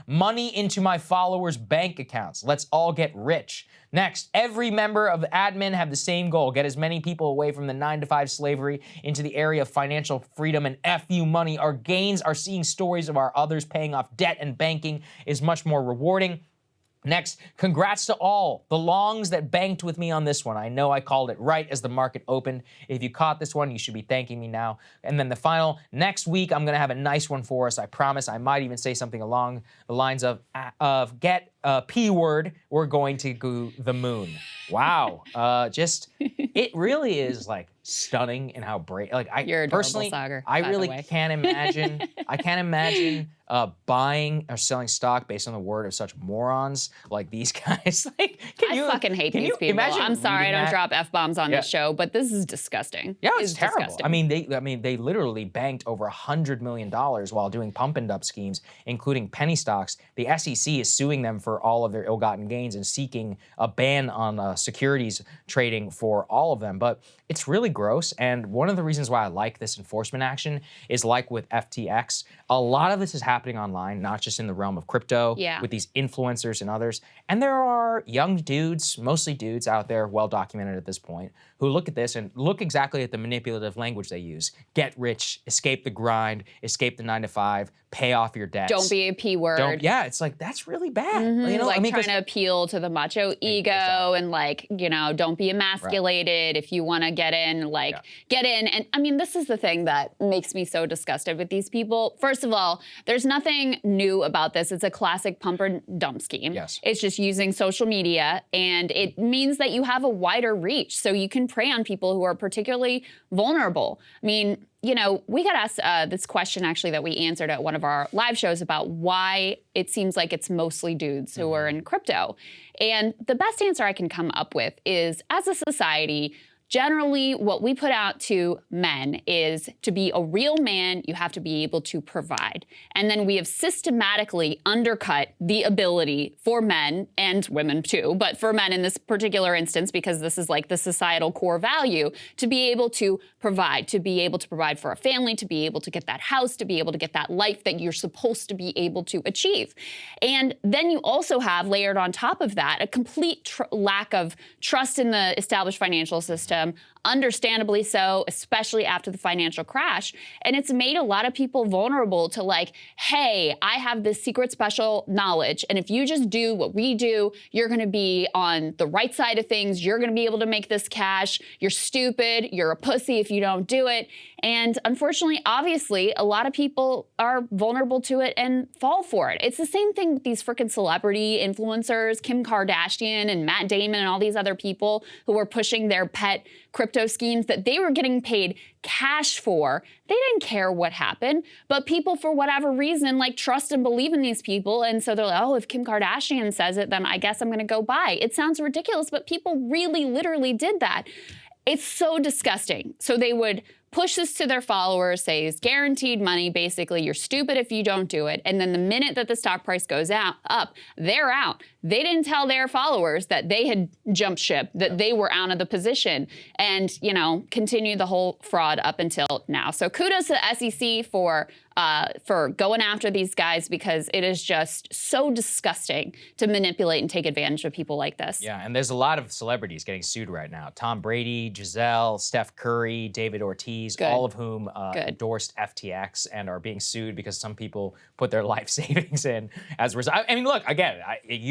money into my followers' bank accounts. Let's all get rich. Next, every member of the admin have the same goal. Get as many people away from the 9-to-5 slavery into the area of financial freedom and FU money. Our gains are seeing stories of our others paying off debt, and banking is much more rewarding. Next, congrats to all the longs that banked with me on this one. I know I called it right as the market opened. If you caught this one, you should be thanking me now. And then the final, next week, I'm going to have a nice one for us. I promise. I might even say something along the lines of get a P word, we're going to go the moon. Wow. It really is like stunning in how brave, like You're personally, Sagar, I really can't imagine, buying or selling stock based on the word of such morons like these guys. Like, I fucking hate these people. I'm sorry I don't drop F-bombs on this show, but this is disgusting. Yeah, it's terrible. Disgusting. I mean, they literally banked over $100 million while doing pump and dump schemes, including penny stocks. The SEC is suing them for all of their ill-gotten gains and seeking a ban on securities trading for all of them. But it's really gross, and one of the reasons why I like this enforcement action is, like with FTX, a lot of this is happening online, not just in the realm of crypto, with these influencers and others. And there are young dudes, mostly dudes out there, well documented at this point, who look at this and look exactly at the manipulative language they use. Get rich, escape the grind, escape the 9-to-5, pay off your debts. Don't be a P word. Yeah, it's like, that's really bad. You know, like trying to appeal to the macho ego and like, you know, don't be emasculated. If you want to get in, like get in. And I mean, this is the thing that makes me so disgusted with these people. First of all, there's nothing new about this. It's a classic pump and dump scheme. Yes. It's just using social media, and it means that you have a wider reach, so you can prey on people who are particularly vulnerable. I mean, you know, we got asked this question actually that we answered at one of our live shows about why it seems like it's mostly dudes who are in crypto. And the best answer I can come up with is, as a society, generally, what we put out to men is, to be a real man, you have to be able to provide. And then we have systematically undercut the ability for men, and women too, but for men in this particular instance, because this is like the societal core value, to be able to provide for a family, to be able to get that house, to be able to get that life that you're supposed to be able to achieve. And then you also have, layered on top of that, a complete lack of trust in the established financial system, understandably so, especially after the financial crash. And it's made a lot of people vulnerable to, like, hey, I have this secret special knowledge, and if you just do what we do, you're gonna be on the right side of things, you're gonna be able to make this cash, you're stupid, you're a pussy if you don't do it. And unfortunately, obviously, a lot of people are vulnerable to it and fall for it. It's the same thing with these freaking celebrity influencers, Kim Kardashian and Matt Damon and all these other people who were pushing their pet crypto schemes that they were getting paid cash for. They didn't care what happened, but people, for whatever reason, like, trust and believe in these people. And so they're like, oh, if Kim Kardashian says it, then I guess I'm gonna go buy. It sounds ridiculous, but people really literally did that. It's so disgusting. So they would push this to their followers, say it's guaranteed money, basically, you're stupid if you don't do it. And then the minute that the stock price goes up, they're out. They didn't tell their followers that they had jumped ship, that they were out of the position, and, you know, continue the whole fraud up until now. So kudos to the SEC for going after these guys, because it is just so disgusting to manipulate and take advantage of people like this. Yeah, and there's a lot of celebrities getting sued right now. Tom Brady, Giselle, Steph Curry, David Ortiz, all of whom endorsed FTX and are being sued because some people put their life savings in as a result. I mean, look, again,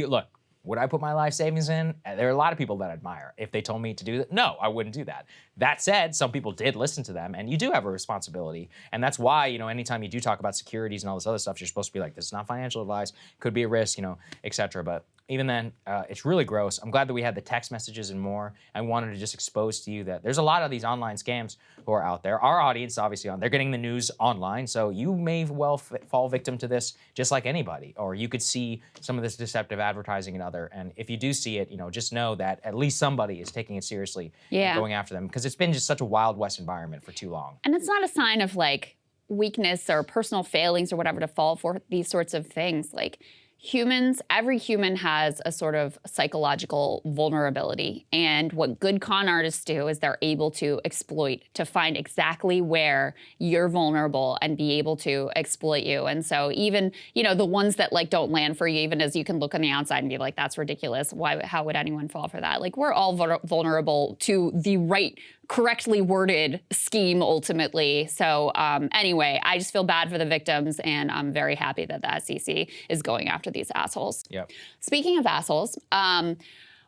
look, would I put my life savings in? There are a lot of people that I admire. If they told me to do that, no, I wouldn't do that. That said, some people did listen to them, and you do have a responsibility. And that's why, you know, anytime you do talk about securities and all this other stuff, you're supposed to be like, this is not financial advice, could be a risk, you know, et cetera. But even then, it's really gross. I'm glad that we had the text messages and more. I wanted to just expose to you that there's a lot of these online scams who are out there. Our audience, obviously, they're getting the news online, so you may well fall victim to this just like anybody. Or you could see some of this deceptive advertising and other. And if you do see it, you know, just know that at least somebody is taking it seriously and going after them, because it's been just such a Wild West environment for too long. And it's not a sign of, like, weakness or personal failings or whatever to fall for these sorts of things. Like humans, every human has a sort of psychological vulnerability. And what good con artists do is they're able to exploit, to find exactly where you're vulnerable and be able to exploit you. And so even, you know, the ones that like don't land for you, even as you can look on the outside and be like, that's ridiculous. How would anyone fall for that? Like we're all vulnerable to the right, correctly worded scheme ultimately. So anyway, I just feel bad for the victims, and I'm very happy that the SEC is going after these assholes. Yep. Speaking of assholes,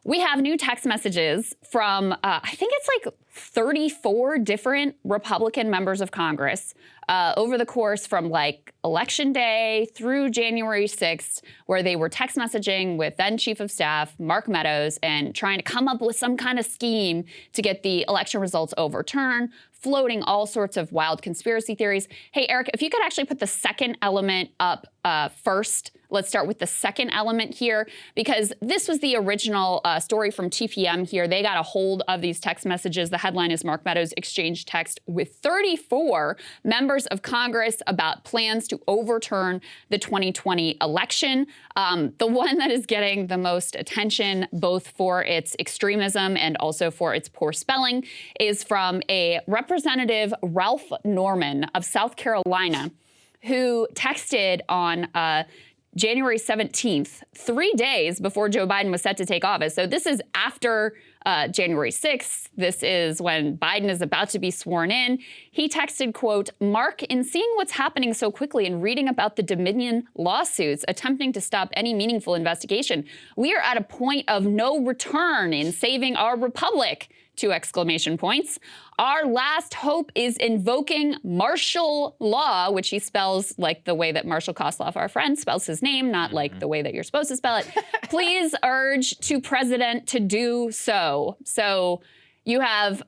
we have new text messages from, I think it's like 34 different Republican members of Congress over the course from like Election Day through January 6th, where they were text messaging with then Chief of Staff Mark Meadows and trying to come up with some kind of scheme to get the election results overturned, floating all sorts of wild conspiracy theories. Hey, Eric, if you could actually put the second element up first. Let's start with the second element here, because this was the original story from TPM here. They got a hold of these text messages. The headline is Mark Meadows exchanged text with 34 members of Congress about plans to overturn the 2020 election. The one that is getting the most attention, both for its extremism and also for its poor spelling, is from a Representative Ralph Norman of South Carolina, who texted on January 17th, 3 days before Joe Biden was set to take office. So this is after January 6th. This is when Biden is about to be sworn in. He texted, quote, Mark, in seeing what's happening so quickly and reading about the Dominion lawsuits attempting to stop any meaningful investigation, we are at a point of no return in saving our republic. 2 exclamation points. Our last hope is invoking martial law, which he spells like the way that Marshall Kosloff, our friend, spells his name, not like the way that you're supposed to spell it. Please urge to President to do so. So you have,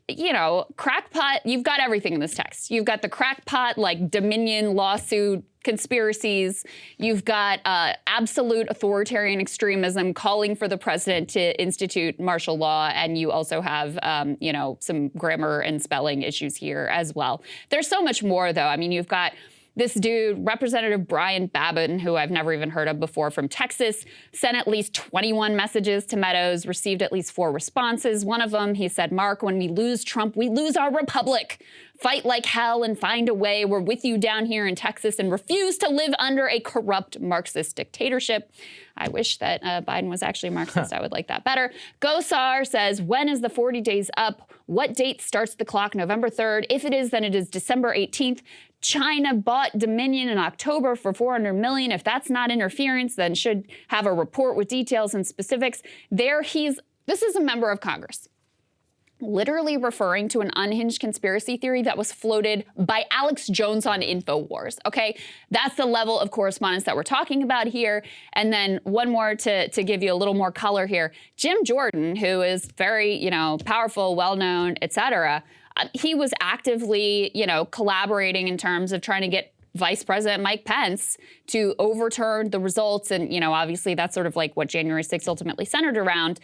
you know, crackpot. You've got everything in this text. You've got the crackpot, like Dominion lawsuit conspiracies. You've got absolute authoritarian extremism calling for the president to institute martial law. And you also have, you know, some grammar and spelling issues here as well. There's so much more, though. I mean, you've got this dude, Representative Brian Babin, who I've never even heard of before, from Texas, sent at least 21 messages to Meadows, received at least 4 responses. One of them, he said, Mark, when we lose Trump, we lose our republic. Fight like hell and find a way. We're with you down here in Texas and refuse to live under a corrupt Marxist dictatorship. I wish that Biden was actually Marxist. I would like that better. Gosar says, when is the 40 days up? What date starts the clock? November 3rd. If it is, then it is December 18th. China bought Dominion in October for $400 million. If that's not interference, then should have a report with details and specifics. This is a member of Congress, literally referring to an unhinged conspiracy theory that was floated by Alex Jones on InfoWars, okay? That's the level of correspondence that we're talking about here. And then one more to give you a little more color here. Jim Jordan, who is very, you know, powerful, well-known, et cetera, he was actively, you know, collaborating in terms of trying to get Vice President Mike Pence to overturn the results. And, you know, obviously that's sort of like what January 6th ultimately centered around.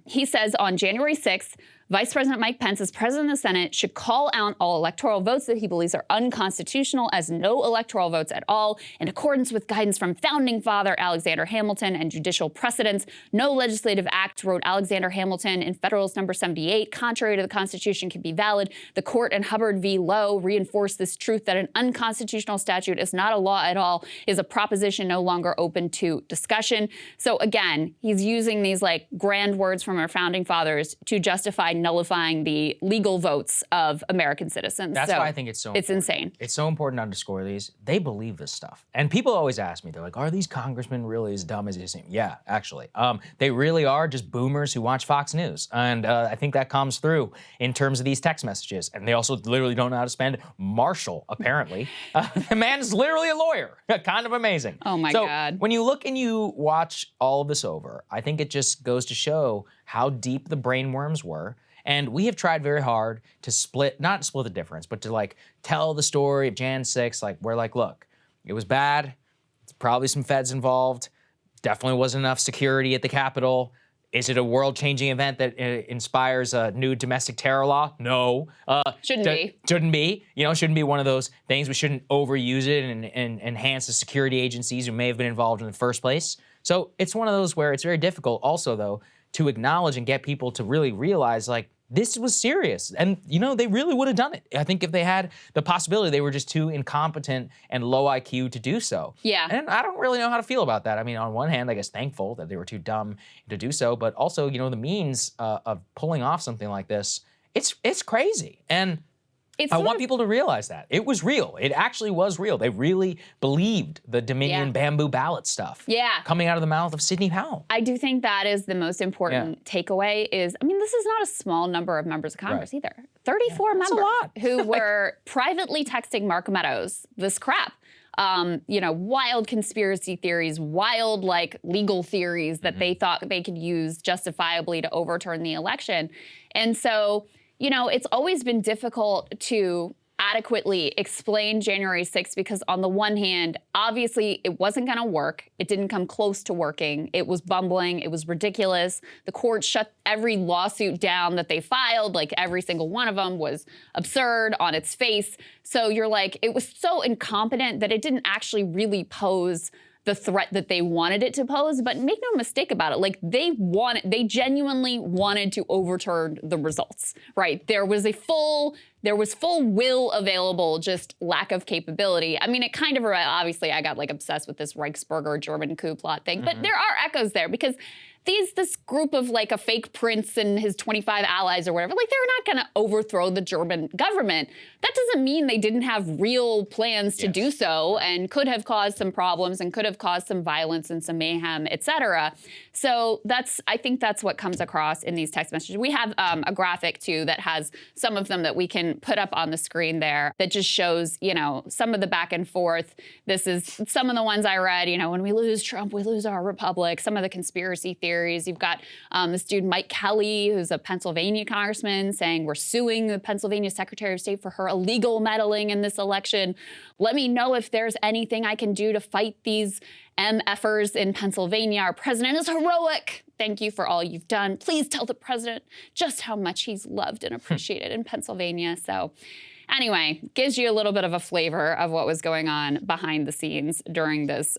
He says on January 6th, Vice President Mike Pence, as president of the Senate, should call out all electoral votes that he believes are unconstitutional as no electoral votes at all, in accordance with guidance from founding father Alexander Hamilton and judicial precedents. No legislative act, wrote Alexander Hamilton in Federalist Number 78, contrary to the Constitution, can be valid. The court in Hubbard v. Lowe reinforced this truth that an unconstitutional statute is not a law at all, is a proposition no longer open to discussion. So again, he's using these like grand words from our founding fathers to justify nullifying the legal votes of American citizens. That's why I think it's so important. It's insane. It's so important to underscore these. They believe this stuff. And people always ask me, they're like, are these congressmen really as dumb as they seem? Yeah, actually. They really are just boomers who watch Fox News. And I think that comes through in terms of these text messages. And they also literally don't know how to spend Marshall, apparently. The man is literally a lawyer. Kind of amazing. Oh my God. When you look and you watch all of this over, I think it just goes to show how deep the brainworms were. And we have tried very hard to not split the difference, but to like tell the story of Jan 6. Like, we're like, look, it was bad. It's probably some feds involved. Definitely wasn't enough security at the Capitol. Is it a world-changing event that inspires a new domestic terror law? No. Shouldn't be. Shouldn't be. You know, shouldn't be one of those things. We shouldn't overuse it and enhance the security agencies who may have been involved in the first place. So it's one of those where it's very difficult also, though, to acknowledge and get people to really realize, like, this was serious. And, you know, they really would have done it. I think if they had the possibility, they were just too incompetent and low IQ to do so. Yeah. And I don't really know how to feel about that. I mean, on one hand, I guess thankful that they were too dumb to do so, but also, you know, the means of pulling off something like this, it's crazy. And I want people to realize that. It was real. It actually was real. They really believed the Dominion bamboo ballot stuff. Yeah. Coming out of the mouth of Sidney Powell. I do think that is the most important takeaway is, I mean, this is not a small number of members of Congress either. 34 members who were privately texting Mark Meadows this crap. You know, wild conspiracy theories, wild like legal theories that they thought they could use justifiably to overturn the election. And so, you know, it's always been difficult to adequately explain January 6th because on the one hand, obviously it wasn't going to work. It didn't come close to working. It was bumbling. It was ridiculous. The court shut every lawsuit down that they filed. Like every single one of them was absurd on its face. So you're like, it was so incompetent that it didn't actually really pose the threat that they wanted it to pose. But make no mistake about it, like they genuinely wanted to overturn the results, right? There was full will available, just lack of capability. I mean, it kind of, obviously I got like obsessed with this Reichsbürger German coup plot thing, but there are echoes there because this group of like a fake prince and his 25 allies or whatever, like they're not going to overthrow the German government. That doesn't mean they didn't have real plans to do so and could have caused some problems and could have caused some violence and some mayhem, et cetera. So I think that's what comes across in these text messages. We have a graphic too that has some of them that we can put up on the screen there that just shows, you know, some of the back and forth. This is some of the ones I read, you know, when we lose Trump, we lose our republic, some of the conspiracy theories. You've got this dude, Mike Kelly, who's a Pennsylvania congressman, saying we're suing the Pennsylvania Secretary of State for her illegal meddling in this election. Let me know if there's anything I can do to fight these MFers in Pennsylvania. Our president is heroic. Thank you for all you've done. Please tell the president just how much he's loved and appreciated in Pennsylvania. So anyway, gives you a little bit of a flavor of what was going on behind the scenes during this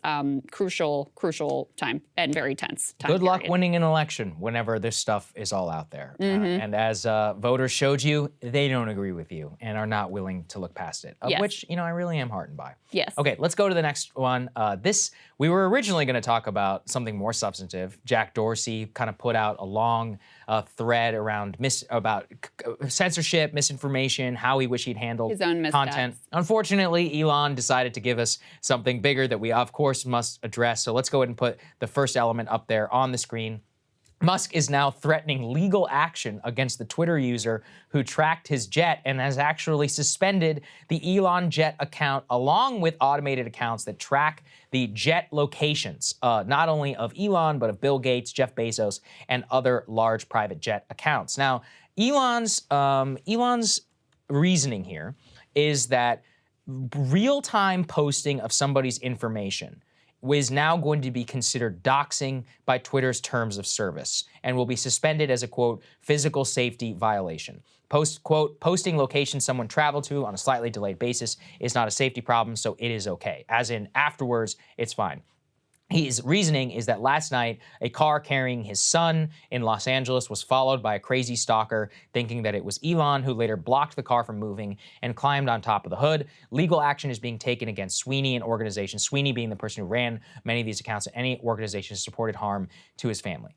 crucial time and very tense time Good luck period. winning an election whenever this stuff is all out there. And as voters showed you, they don't agree with you and are not willing to look past it, of which, you know, I really am heartened by. Yes. Okay, let's go to the next one. We were originally going to talk about something more substantive. Jack Dorsey kind of put out a long thread around about censorship, misinformation, how he wished he'd handled his own content. Unfortunately, Elon decided to give us something bigger that we, of course, must address. So let's go ahead and put the first element up there on the screen. Musk is now threatening legal action against the Twitter user who tracked his jet and has actually suspended the ELONJET account along with automated accounts that track the jet locations, not only of Elon, but of Bill Gates, Jeff Bezos, and other large private jet accounts. Now, Elon's reasoning here is that real-time posting of somebody's information is now going to be considered doxing by Twitter's terms of service and will be suspended as a, quote, physical safety violation. Quote, posting locations someone traveled to on a slightly delayed basis is not a safety problem, so it is okay. As in, afterwards, it's fine. His reasoning is that last night, a car carrying his son in Los Angeles was followed by a crazy stalker, thinking that it was Elon, who later blocked the car from moving and climbed on top of the hood. Legal action is being taken against Sweeney and organization, Sweeney being the person who ran many of these accounts, and any organization supported harm to his family.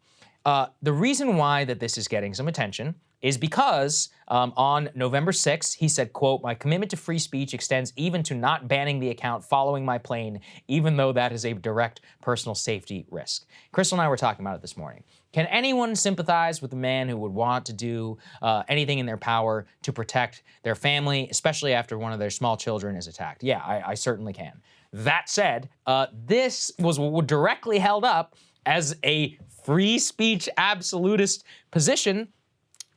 The reason why that this is getting some attention is because on November 6th, he said, quote, "My commitment to free speech extends even to not banning the account following my plane, even though that is a direct personal safety risk." Crystal and I were talking about it this morning. Can anyone sympathize with a man who would want to do anything in their power to protect their family, especially after one of their small children is attacked? Yeah, I certainly can. That said, this was directly held up as a free speech absolutist position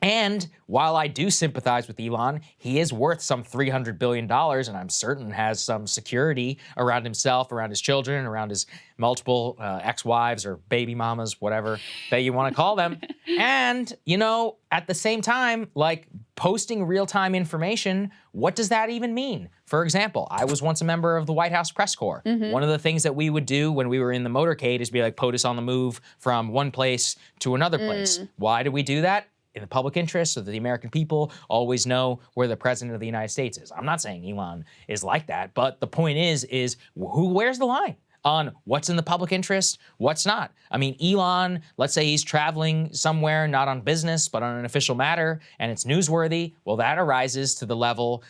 And while I do sympathize with Elon, he is worth some $300 billion, and I'm certain has some security around himself, around his children, around his multiple ex-wives or baby mamas, whatever that you want to call them. And, you know, at the same time, like posting real-time information, what does that even mean? For example, I was once a member of the White House press corps. One of the things that we would do when we were in the motorcade is be like POTUS on the move from one place to another place. Why do we do that? In the public interest, so that the American people always know where the president of the United States is. I'm not saying Elon is like that, but the point is where's the line on what's in the public interest, what's not? I mean, Elon, let's say he's traveling somewhere, not on business, but on an official matter, and it's newsworthy. Well, that arises to the level,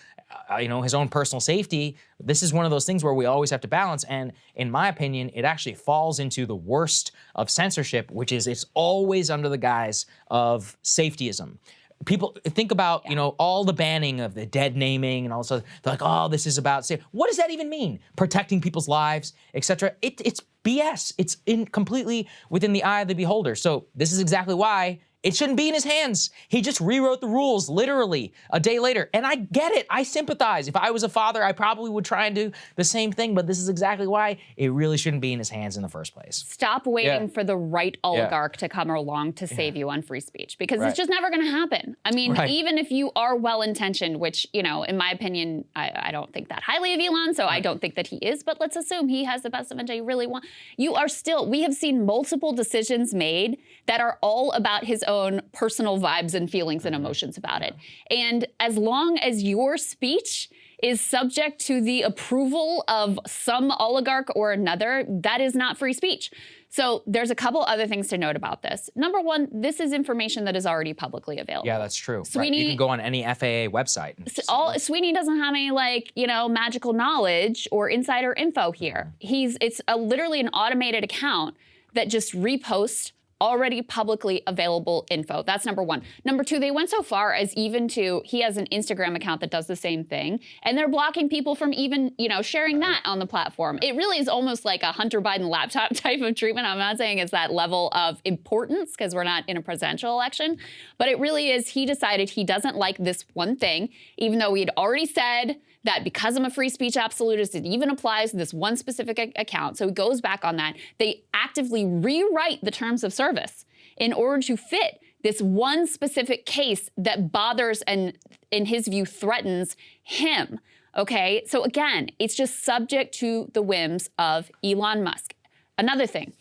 you know, his own personal safety. This is one of those things where we always have to balance. And in my opinion, it actually falls into the worst of censorship, which is it's always under the guise of safetyism. People think about, you know, all the banning of the dead naming and all this other, they're like, oh, this is about safety. What does that even mean? Protecting people's lives, etc. It's BS. It's completely within the eye of the beholder. So this is exactly why it shouldn't be in his hands. He just rewrote the rules literally a day later. And I get it. I sympathize. If I was a father, I probably would try and do the same thing, but this is exactly why it really shouldn't be in his hands in the first place. Stop waiting for the right oligarch to come along to save you on free speech, because it's just never going to happen. I mean, even if you are well-intentioned, which, you know, in my opinion, I don't think that highly of Elon, so I don't think that he is, but let's assume he has the best of you really want. You are still, we have seen multiple decisions made that are all about his own personal vibes and feelings and emotions about it. And as long as your speech is subject to the approval of some oligarch or another, that is not free speech. So there's a couple other things to note about this. Number one, this is information that is already publicly available. Yeah, that's true. Sweeney, you can go on any FAA website. Sweeney doesn't have any, like, you know, magical knowledge or insider info here. It's literally an automated account that just reposts already publicly available info. That's number one. Number two, they went so far as even to, he has an Instagram account that does the same thing, and they're blocking people from even, you know, sharing that on the platform. It really is almost like a Hunter Biden laptop type of treatment. I'm not saying it's that level of importance because we're not in a presidential election, but it really is, he decided he doesn't like this one thing, even though he had already said that because I'm a free speech absolutist, it even applies to this one specific account. So he goes back on that. They actively rewrite the terms of service in order to fit this one specific case that bothers and, in his view, threatens him. Okay, so again, it's just subject to the whims of Elon Musk. Another thing,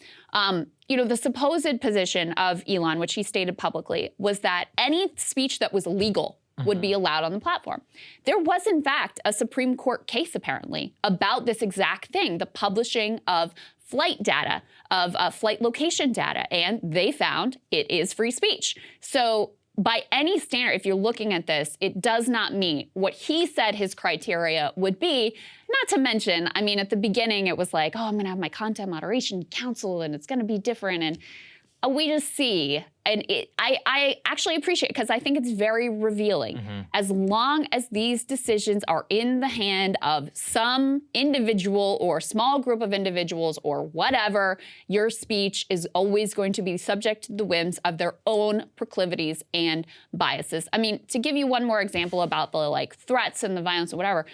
you know, the supposed position of Elon, which he stated publicly, was that any speech that was legal would be allowed on the platform. There was, in fact, a Supreme Court case, apparently, about this exact thing, the publishing of flight data, of flight location data, and they found it is free speech. So by any standard, if you're looking at this, it does not meet what he said his criteria would be. Not to mention, I mean, at the beginning, it was like, oh, I'm going to have my content moderation council, and it's going to be different, and we just see, and I actually appreciate it because I think it's very revealing. As long as these decisions are in the hand of some individual or small group of individuals or whatever, your speech is always going to be subject to the whims of their own proclivities and biases. I mean, to give you one more example about the like threats and the violence or whatever,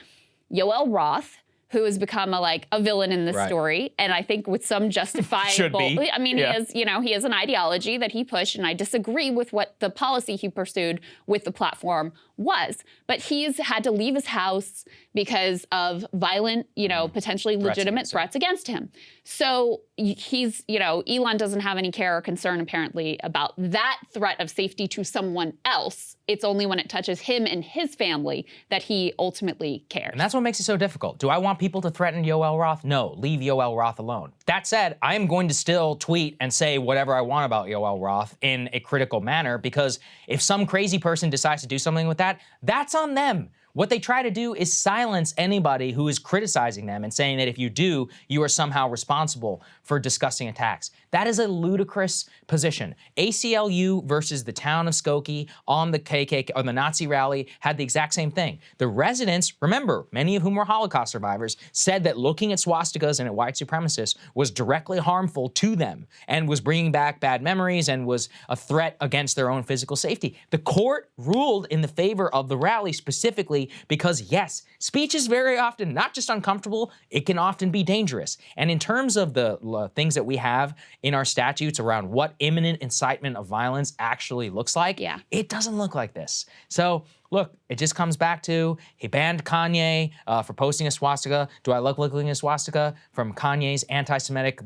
Yoel Roth, who has become a villain in this story, and I think with some justifiable. Should be. I mean, he has an ideology that he pushed, and I disagree with what the policy he pursued with the platform was. But he's had to leave his house because of violent, potentially legitimate threats against him. So he's, Elon doesn't have any care or concern apparently about that threat of safety to someone else. It's only when it touches him and his family that he ultimately cares. And that's what makes it so difficult. Do I want people to threaten Yoel Roth? No, leave Yoel Roth alone. That said, I am going to still tweet and say whatever I want about Yoel Roth in a critical manner, because if some crazy person decides to do something with that, that's on them. What they try to do is silence anybody who is criticizing them and saying that if you do, you are somehow responsible for discussing attacks. That is a ludicrous position. ACLU versus the town of Skokie on the KKK, on the Nazi rally, had the exact same thing. The residents, remember, many of whom were Holocaust survivors, said that looking at swastikas and at white supremacists was directly harmful to them and was bringing back bad memories and was a threat against their own physical safety. The court ruled in the favor of the rally specifically because, yes, speech is very often not just uncomfortable, it can often be dangerous. And in terms of the things that we have in our statutes around what imminent incitement of violence actually looks like, it doesn't look like this. So look, it just comes back to, he banned Kanye for posting a swastika. Do I look like a swastika from Kanye's anti-Semitic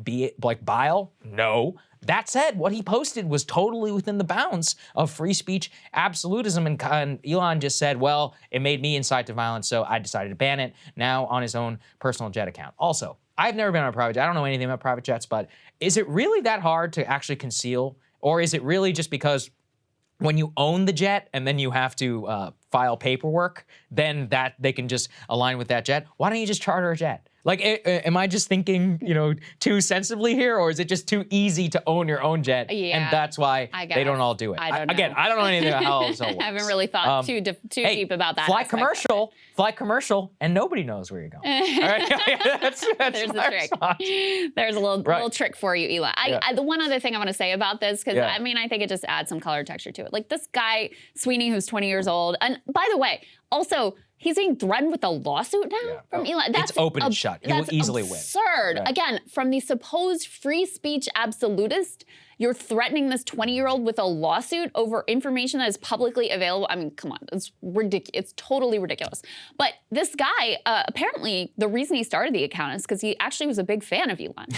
bile? No. That said, what he posted was totally within the bounds of free speech absolutism, and Elon just said, well, it made me incite to violence, so I decided to ban it, now on his own personal jet account. Also, I've never been on a private jet. I don't know anything about private jets, but is it really that hard to actually conceal? Or is it really just because when you own the jet and then you have to file paperwork, then that they can just align with that jet? Why don't you just charter a jet? Like, am I just thinking, too sensibly here, or is it just too easy to own your own jet, and that's why they don't all do it? I don't know. Again, I don't know anything about how this all works. I haven't really thought too deep about that. Fly commercial, and nobody knows where you're going. All right? That's There's the trick. There's a little trick for you, Elon. The one other thing I want to say about this, because I think it just adds some color texture to it. Like this guy, Sweeney, who's 20 years old, and by the way, also, he's being threatened with a lawsuit now from Elon. It's open and shut. He will easily win. Absurd. Right. Again, from the supposed free speech absolutist, you're threatening this 20-year-old with a lawsuit over information that is publicly available. I mean, come on, it's ridiculous. It's totally ridiculous. But this guy, apparently, the reason he started the account is because he actually was a big fan of Elon.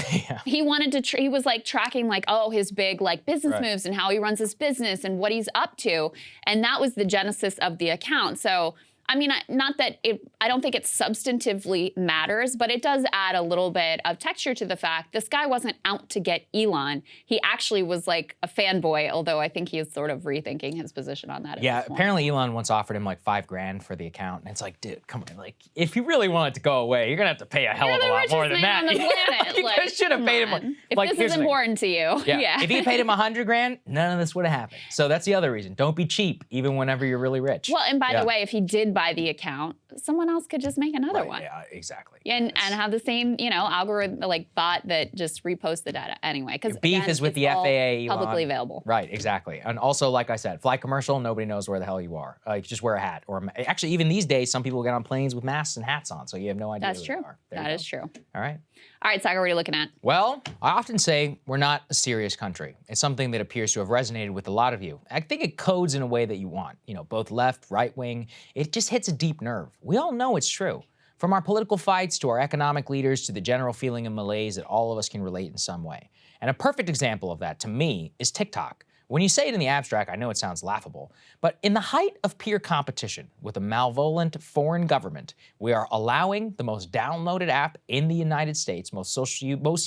He wanted to. He was like tracking his big business moves and how he runs his business and what he's up to, and that was the genesis of the account. So, I mean, not that I don't think it substantively matters, but it does add a little bit of texture to the fact this guy wasn't out to get Elon. He actually was like a fanboy, although I think he is sort of rethinking his position on that. Yeah, apparently Elon once offered him like $5,000 for the account, and it's like, dude, come on, like if you really want it to go away, you're gonna have to pay a hell of a lot more than that. On the planet. You should have paid him more. If this is important to you, if you paid him $100,000, none of this would have happened. So that's the other reason. Don't be cheap, even whenever you're really rich. Well, and by the way, if he did buy the account, someone else could just make another one. Yeah, exactly. And have the same, algorithm bot that just reposts the data anyway. Because beef is with the FAA, publicly available. Right, exactly. And also, like I said, fly commercial, nobody knows where the hell you are. Just wear a hat, or actually, even these days, some people get on planes with masks and hats on, so you have no idea. That's true. That is true. All right. All right, Sagar, what are you looking at? Well, I often say we're not a serious country. It's something that appears to have resonated with a lot of you. I think it codes in a way that you want. Both left, right wing. It just hits a deep nerve. We all know it's true. From our political fights to our economic leaders to the general feeling of malaise that all of us can relate in some way. And a perfect example of that, to me, is TikTok. When you say it in the abstract, I know it sounds laughable, but in the height of peer competition with a malevolent foreign government, we are allowing the most downloaded app in the United States, most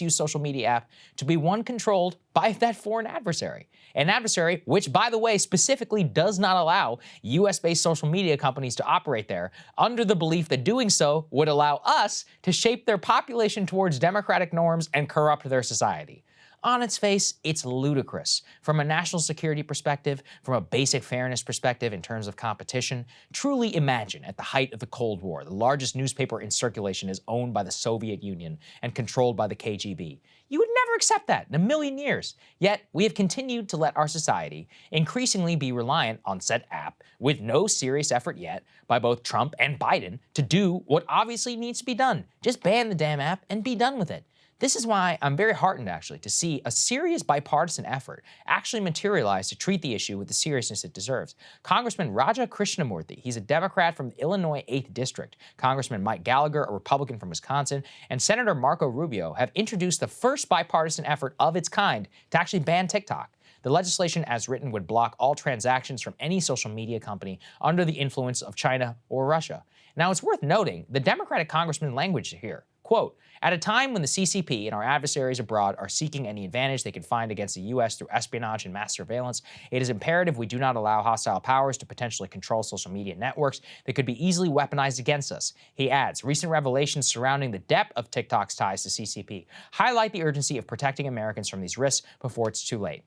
used social media app, to be one controlled by that foreign adversary. An adversary which, by the way, specifically does not allow US-based social media companies to operate there, under the belief that doing so would allow us to shape their population towards democratic norms and corrupt their society. On its face, it's ludicrous. From a national security perspective, from a basic fairness perspective in terms of competition, truly imagine at the height of the Cold War, the largest newspaper in circulation is owned by the Soviet Union and controlled by the KGB. You would never accept that in a million years. Yet, we have continued to let our society increasingly be reliant on said app with no serious effort yet by both Trump and Biden to do what obviously needs to be done. Just ban the damn app and be done with it. This is why I'm very heartened, actually, to see a serious bipartisan effort actually materialize to treat the issue with the seriousness it deserves. Congressman Raja Krishnamurthy, he's a Democrat from the Illinois 8th District, Congressman Mike Gallagher, a Republican from Wisconsin, and Senator Marco Rubio have introduced the first bipartisan effort of its kind to actually ban TikTok. The legislation, as written, would block all transactions from any social media company under the influence of China or Russia. Now, it's worth noting the Democratic congressman language here. Quote, at a time when the CCP and our adversaries abroad are seeking any advantage they can find against the U.S. through espionage and mass surveillance, it is imperative we do not allow hostile powers to potentially control social media networks that could be easily weaponized against us. He adds, recent revelations surrounding the depth of TikTok's ties to CCP highlight the urgency of protecting Americans from these risks before it's too late.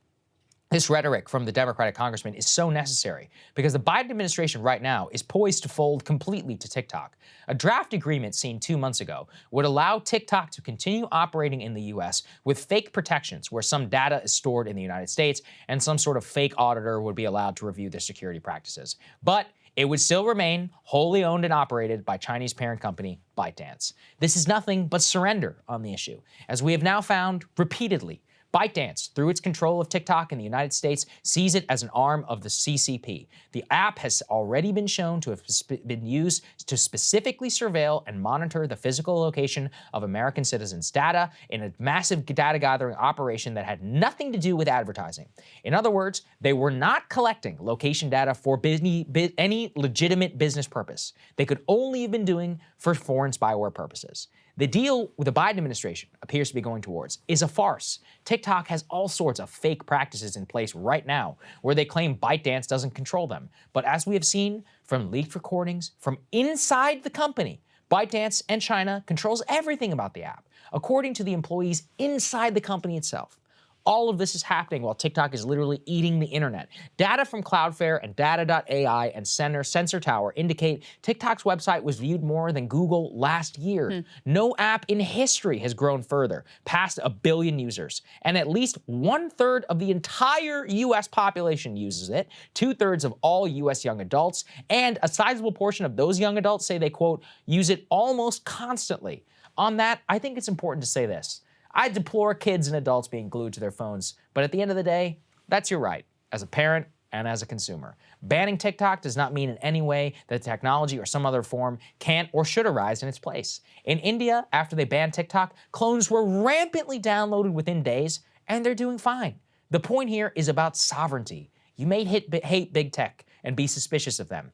This rhetoric from the Democratic congressman is so necessary because the Biden administration right now is poised to fold completely to TikTok. A draft agreement seen 2 months ago would allow TikTok to continue operating in the U.S. with fake protections where some data is stored in the United States and some sort of fake auditor would be allowed to review their security practices. But it would still remain wholly owned and operated by Chinese parent company ByteDance. This is nothing but surrender on the issue, as we have now found repeatedly. ByteDance, through its control of TikTok in the United States, sees it as an arm of the CCP. The app has already been shown to have been used to specifically surveil and monitor the physical location of American citizens' data in a massive data gathering operation that had nothing to do with advertising. In other words, they were not collecting location data for any legitimate business purpose. They could only have been doing for foreign spyware purposes. The deal with the Biden administration appears to be going towards is a farce. TikTok has all sorts of fake practices in place right now where they claim ByteDance doesn't control them. But as we have seen from leaked recordings from inside the company, ByteDance and China controls everything about the app, according to the employees inside the company itself. All of this is happening while TikTok is literally eating the internet. Data from Cloudflare and Data.ai and Sensor Tower indicate TikTok's website was viewed more than Google last year. No app in history has grown further, past 1 billion users. And at least 1/3 of the entire US population uses it, 2/3 of all US young adults, and a sizable portion of those young adults say they, quote, use it almost constantly. On that, I think it's important to say this. I deplore kids and adults being glued to their phones, but at the end of the day, that's your right, as a parent and as a consumer. Banning TikTok does not mean in any way that technology or some other form can't or should arise in its place. In India, after they banned TikTok, clones were rampantly downloaded within days, and they're doing fine. The point here is about sovereignty. You may hate big tech and be suspicious of them.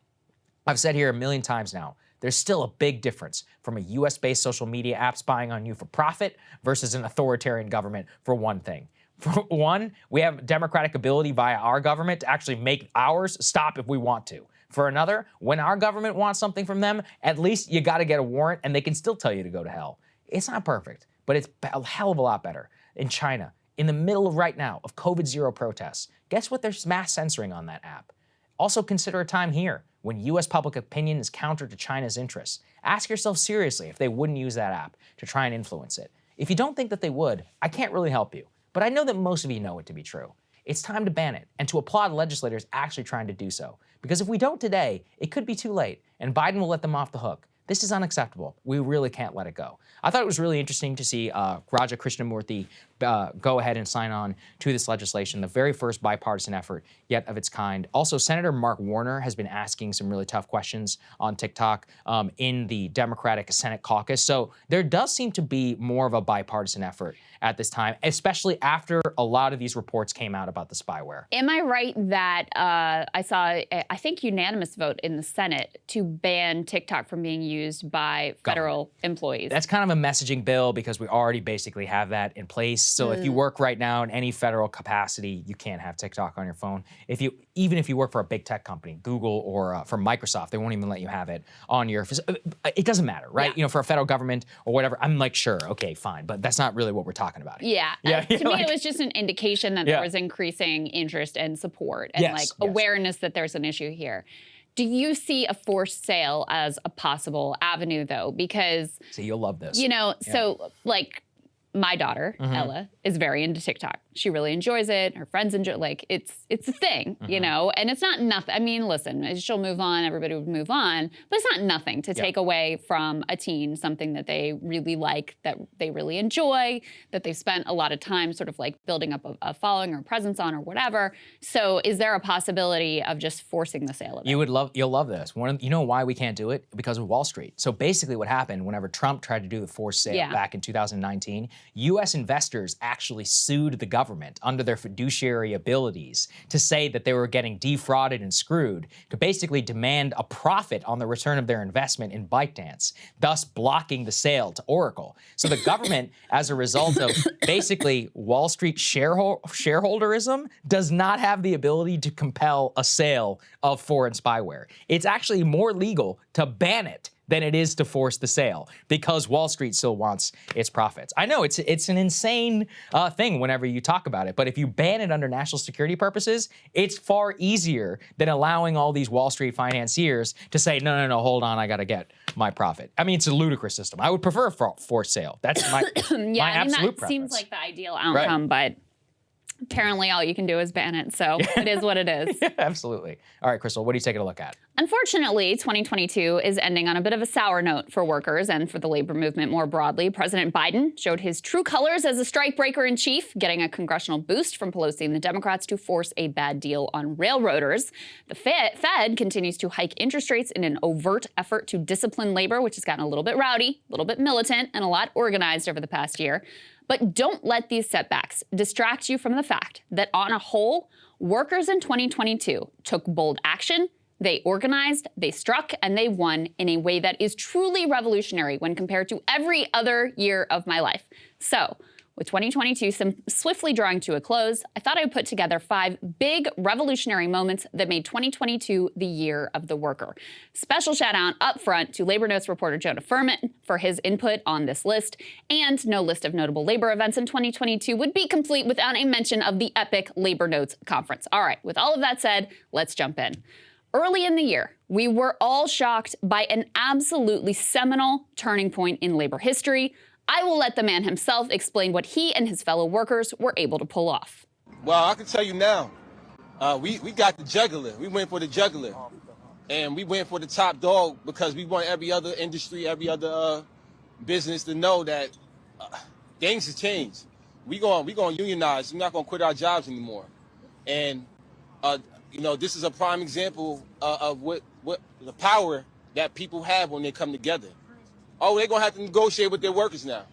I've said here 1 million times now, there's still a big difference from a US-based social media app spying on you for profit versus an authoritarian government for one thing. For one, we have democratic ability via our government to actually make ours stop if we want to. For another, when our government wants something from them, at least you gotta get a warrant and they can still tell you to go to hell. It's not perfect, but it's a hell of a lot better. In China, in the middle of right now of COVID-0 protests, guess what? There's mass censoring on that app. Also consider a time here when US public opinion is counter to China's interests. Ask yourself seriously if they wouldn't use that app to try and influence it. If you don't think that they would, I can't really help you, but I know that most of you know it to be true. It's time to ban it and to applaud legislators actually trying to do so. Because if we don't today, it could be too late and Biden will let them off the hook. This is unacceptable. We really can't let it go. I thought it was really interesting to see Raja Krishnamurthy go ahead and sign on to this legislation, the very first bipartisan effort yet of its kind. Also, Senator Mark Warner has been asking some really tough questions on TikTok in the Democratic Senate caucus. So there does seem to be more of a bipartisan effort at this time, especially after a lot of these reports came out about the spyware. Am I right that I saw, I think, unanimous vote in the Senate to ban TikTok from being used by federal employees? That's kind of a messaging bill because we already basically have that in place. So if you work right now in any federal capacity, you can't have TikTok on your phone. Even if you work for a big tech company, Google or for Microsoft, they won't even let you have it on your. It doesn't matter, right? Yeah. You know, for a federal government or whatever, I'm like, sure, okay, fine, but that's not really what we're talking about. Yeah. To me, it was just an indication that there was increasing interest and support and awareness that there's an issue here. Do you see a forced sale as a possible avenue, though? Because so you'll love this. You know, so like my daughter, Ella, is very into TikTok. She really enjoys it. Her friends enjoy it. Like, it's a thing, you know? And it's not nothing. I mean, listen, she'll move on. Everybody would move on. But it's not nothing to take away from a teen something that they really like, that they really enjoy, that they've spent a lot of time sort of like building up a following or presence on or whatever. So is there a possibility of just forcing the sale of it? You'll love this. You know why we can't do it? Because of Wall Street. So basically what happened whenever Trump tried to do the forced sale back in 2019, U.S. investors actually sued the government under their fiduciary abilities to say that they were getting defrauded and screwed to basically demand a profit on the return of their investment in ByteDance, thus blocking the sale to Oracle. So the government, as a result of basically Wall Street shareholderism, does not have the ability to compel a sale of foreign spyware. It's actually more legal to ban it than it is to force the sale, because Wall Street still wants its profits. I know it's an insane thing whenever you talk about it, but if you ban it under national security purposes, it's far easier than allowing all these Wall Street financiers to say, no, hold on, I gotta get my profit. I mean, it's a ludicrous system. I would prefer a forced sale. That's my, yeah, my absolute that preference. Seems like the ideal outcome, but apparently all you can do is ban it, so it is what it is. Yeah, absolutely. All right, Crystal, what are you taking a look at? Unfortunately, 2022 is ending on a bit of a sour note for workers and for the labor movement more broadly. President Biden showed his true colors as a strikebreaker-in-chief, getting a congressional boost from Pelosi and the Democrats to force a bad deal on railroaders. The Fed continues to hike interest rates in an overt effort to discipline labor, which has gotten a little bit rowdy, a little bit militant, and a lot organized over the past year. But don't let these setbacks distract you from the fact that on a whole, workers in 2022 took bold action, they organized, they struck, and they won in a way that is truly revolutionary when compared to every other year of my life. So, with 2022 swiftly drawing to a close, I thought I would put together 5 big revolutionary moments that made 2022 the year of the worker. Special shout out up front to Labor Notes reporter Jonah Furman for his input on this list, and no list of notable labor events in 2022 would be complete without a mention of the epic Labor Notes conference. All right, with all of that said, let's jump in. Early in the year, we were all shocked by an absolutely seminal turning point in labor history. I will let the man himself explain what he and his fellow workers were able to pull off. Well, I can tell you now, we got the jugular. We went for the jugular. And we went for the top dog because we want every other industry, every other business to know that things have changed. We going unionize. We're not going to quit our jobs anymore. And, this is a prime example of what the power that people have when they come together. Oh, they're going to have to negotiate with their workers now.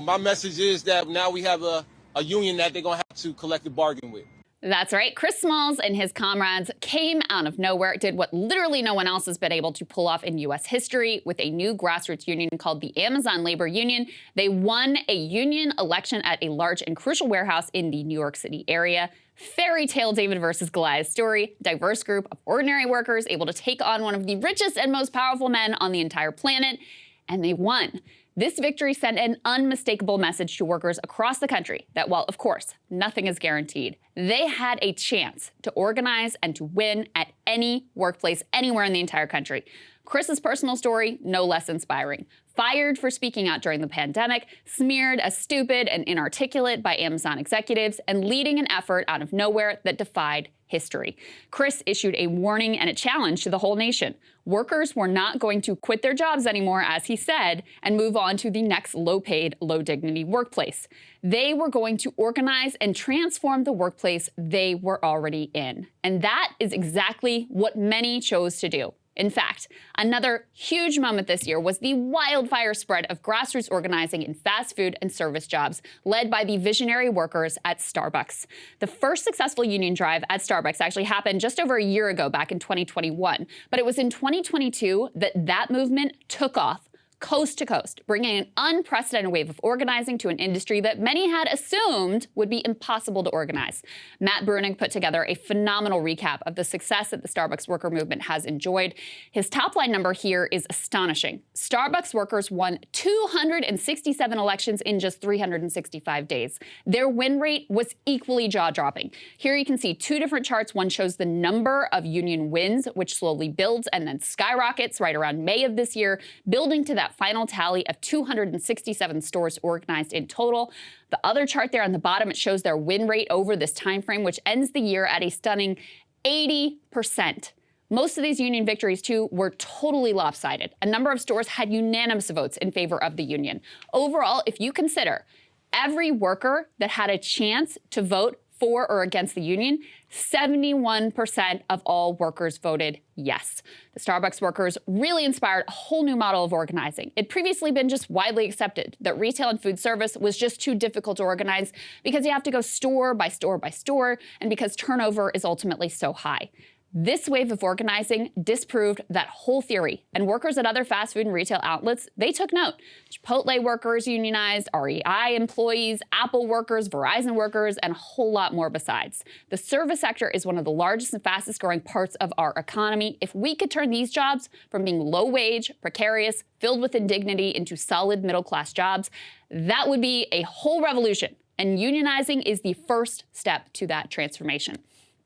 My message is that now we have a union that they're going to have to collectively bargain with. That's right. Chris Smalls and his comrades came out of nowhere, did what literally no one else has been able to pull off in U.S. history with a new grassroots union called the Amazon Labor Union. They won a union election at a large and crucial warehouse in the New York City area. Fairy tale David versus Goliath story, diverse group of ordinary workers able to take on one of the richest and most powerful men on the entire planet. And they won. This victory sent an unmistakable message to workers across the country that while, of course, nothing is guaranteed, they had a chance to organize and to win at any workplace anywhere in the entire country. Chris's personal story, no less inspiring. Fired for speaking out during the pandemic, smeared as stupid and inarticulate by Amazon executives, and leading an effort out of nowhere that defied history. Chris issued a warning and a challenge to the whole nation. Workers were not going to quit their jobs anymore, as he said, and move on to the next low-paid, low-dignity workplace. They were going to organize and transform the workplace they were already in. And that is exactly what many chose to do. In fact, another huge moment this year was the wildfire spread of grassroots organizing in fast food and service jobs, led by the visionary workers at Starbucks. The first successful union drive at Starbucks actually happened just over a year ago, back in 2021. But it was in 2022 that movement took off coast to coast, bringing an unprecedented wave of organizing to an industry that many had assumed would be impossible to organize. Matt Bruning put together a phenomenal recap of the success that the Starbucks worker movement has enjoyed. His top line number here is astonishing. Starbucks workers won 267 elections in just 365 days. Their win rate was equally jaw-dropping. Here you can see 2 different charts. One shows the number of union wins, which slowly builds and then skyrockets right around May of this year, building to that final tally of 267 stores organized in total. The other chart there on the bottom, it shows their win rate over this time frame, which ends the year at a stunning 80%. Most of these union victories, too, were totally lopsided. A number of stores had unanimous votes in favor of the union. Overall, if you consider every worker that had a chance to vote for or against the union, 71% of all workers voted yes. The Starbucks workers really inspired a whole new model of organizing. It'd previously been just widely accepted that retail and food service was just too difficult to organize because you have to go store by store by store, and because turnover is ultimately so high. This wave of organizing disproved that whole theory, and workers at other fast food and retail outlets, they took note. Chipotle workers unionized, REI employees, Apple workers, Verizon workers, and a whole lot more besides. The service sector is one of the largest and fastest growing parts of our economy. If we could turn these jobs from being low wage, precarious, filled with indignity into solid middle class jobs, that would be a whole revolution. And unionizing is the first step to that transformation.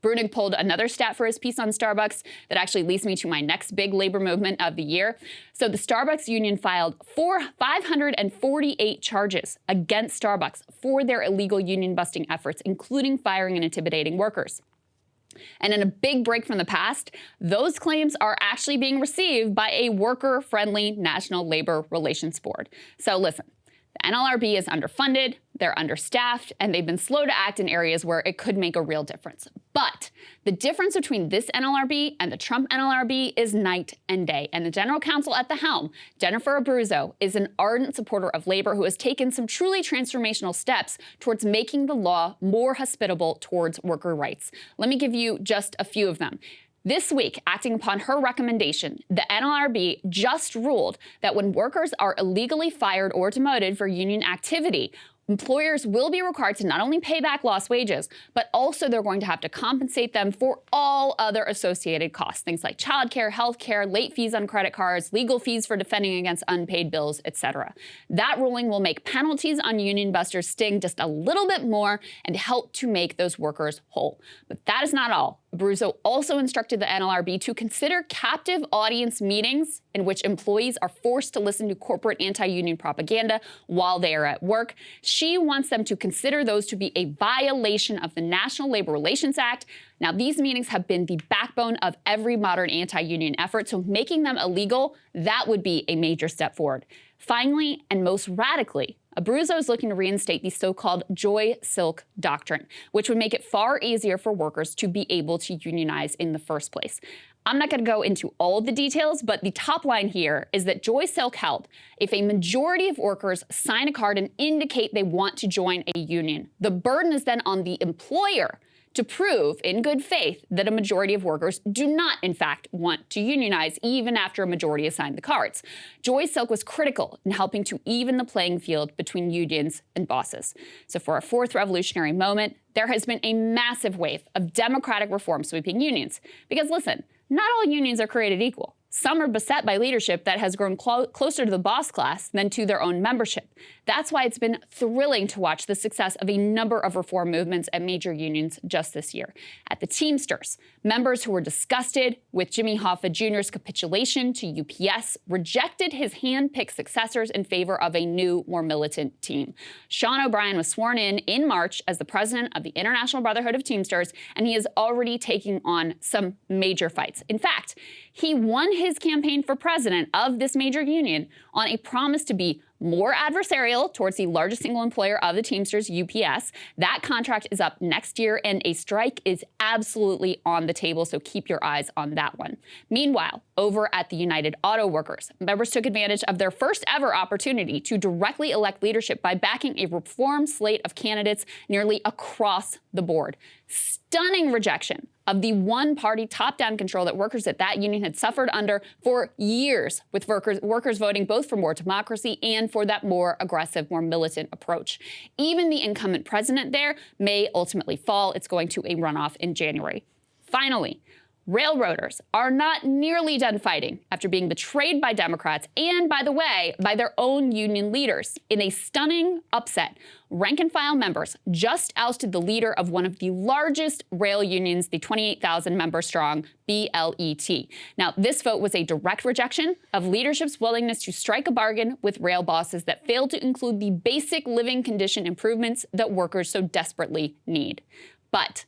Brunig pulled another stat for his piece on Starbucks that actually leads me to my next big labor movement of the year. So the Starbucks union filed 548 charges against Starbucks for their illegal union busting efforts, including firing and intimidating workers. And in a big break from the past, those claims are actually being received by a worker-friendly National Labor Relations Board. So listen. The NLRB is underfunded, they're understaffed, and they've been slow to act in areas where it could make a real difference. But the difference between this NLRB and the Trump NLRB is night and day. And the general counsel at the helm, Jennifer Abruzzo, is an ardent supporter of labor who has taken some truly transformational steps towards making the law more hospitable towards worker rights. Let me give you just a few of them. This week, acting upon her recommendation, the NLRB just ruled that when workers are illegally fired or demoted for union activity, employers will be required to not only pay back lost wages, but also they're going to have to compensate them for all other associated costs, things like childcare, healthcare, late fees on credit cards, legal fees for defending against unpaid bills, etc. That ruling will make penalties on union busters sting just a little bit more and help to make those workers whole. But that is not all. Abruzzo also instructed the NLRB to consider captive audience meetings in which employees are forced to listen to corporate anti-union propaganda while they are at work. She wants them to consider those to be a violation of the National Labor Relations Act. Now, these meetings have been the backbone of every modern anti-union effort, so making them illegal, that would be a major step forward. Finally, and most radically, Abruzzo is looking to reinstate the so-called Joy Silk Doctrine, which would make it far easier for workers to be able to unionize in the first place. I'm not going to go into all of the details, but the top line here is that Joy Silk held if a majority of workers sign a card and indicate they want to join a union, the burden is then on the employer to prove in good faith that a majority of workers do not, in fact, want to unionize even after a majority has signed the cards. Joy Silk was critical in helping to even the playing field between unions and bosses. So for our fourth revolutionary moment, there has been a massive wave of democratic reform sweeping unions. Because listen, not all unions are created equal. Some are beset by leadership that has grown closer to the boss class than to their own membership. That's why it's been thrilling to watch the success of a number of reform movements at major unions just this year. At the Teamsters, members who were disgusted with Jimmy Hoffa Jr.'s capitulation to UPS rejected his hand-picked successors in favor of a new, more militant team. Sean O'Brien was sworn in March as the president of the International Brotherhood of Teamsters, and he is already taking on some major fights. In fact, he won his campaign for president of this major union on a promise to be more adversarial towards the largest single employer of the Teamsters, UPS. That contract is up next year, and a strike is absolutely on the table, so keep your eyes on that one. Meanwhile, over at the United Auto Workers, members took advantage of their first ever opportunity to directly elect leadership by backing a reform slate of candidates nearly across the board. Stunning rejection of the one-party top-down control that workers at that union had suffered under for years, with workers voting both for more democracy and for that more aggressive, more militant approach. Even the incumbent president there may ultimately fall. It's going to a runoff in January. Finally, railroaders are not nearly done fighting after being betrayed by Democrats and, by the way, by their own union leaders. In a stunning upset, rank-and-file members just ousted the leader of one of the largest rail unions, the 28,000-member-strong BLET. Now, this vote was a direct rejection of leadership's willingness to strike a bargain with rail bosses that failed to include the basic living condition improvements that workers so desperately need. But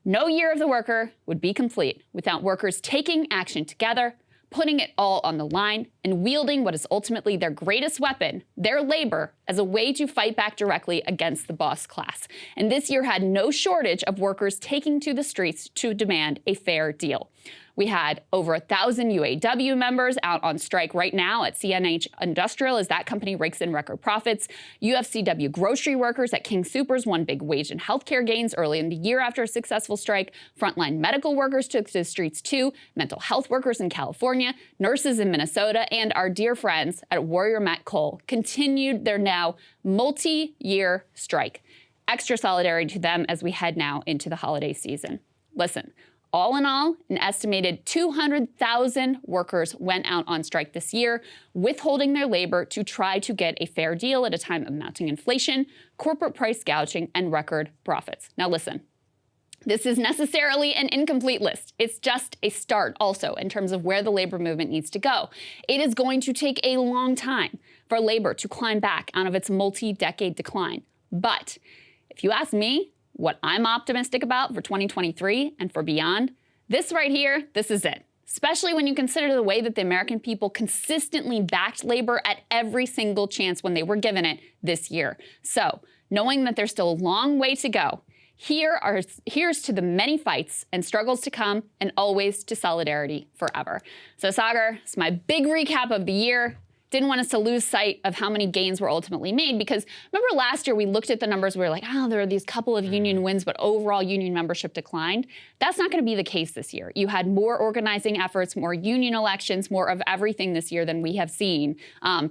no year of the worker would be complete without workers taking action together, putting it all on the line and wielding what is ultimately their greatest weapon, their labor, as a way to fight back directly against the boss class. And this year had no shortage of workers taking to the streets to demand a fair deal. We had over 1,000 UAW members out on strike right now at CNH Industrial as that company rakes in record profits. UFCW grocery workers at King Soopers won big wage and healthcare gains early in the year after a successful strike. Frontline medical workers took to the streets too. Mental health workers in California, nurses in Minnesota, and our dear friends at Warrior Met Coal continued their now multi-year strike. Extra solidarity to them as we head now into the holiday season. Listen. All in all, an estimated 200,000 workers went out on strike this year, withholding their labor to try to get a fair deal at a time of mounting inflation, corporate price gouging, and record profits. Now listen, this is necessarily an incomplete list. It's just a start also in terms of where the labor movement needs to go. It is going to take a long time for labor to climb back out of its multi-decade decline. But if you ask me, what I'm optimistic about for 2023 and for beyond, this right here, this is it. Especially when you consider the way that the American people consistently backed labor at every single chance when they were given it this year. So, knowing that there's still a long way to go, here's to the many fights and struggles to come, and always to solidarity forever. So, Sagar, it's my big recap of the year. Didn't want us to lose sight of how many gains were ultimately made, because remember last year we looked at the numbers, we were like, oh, there are these couple of union wins, but overall union membership declined. That's not going to be the case this year. You had more organizing efforts, more union elections, more of everything this year than we have seen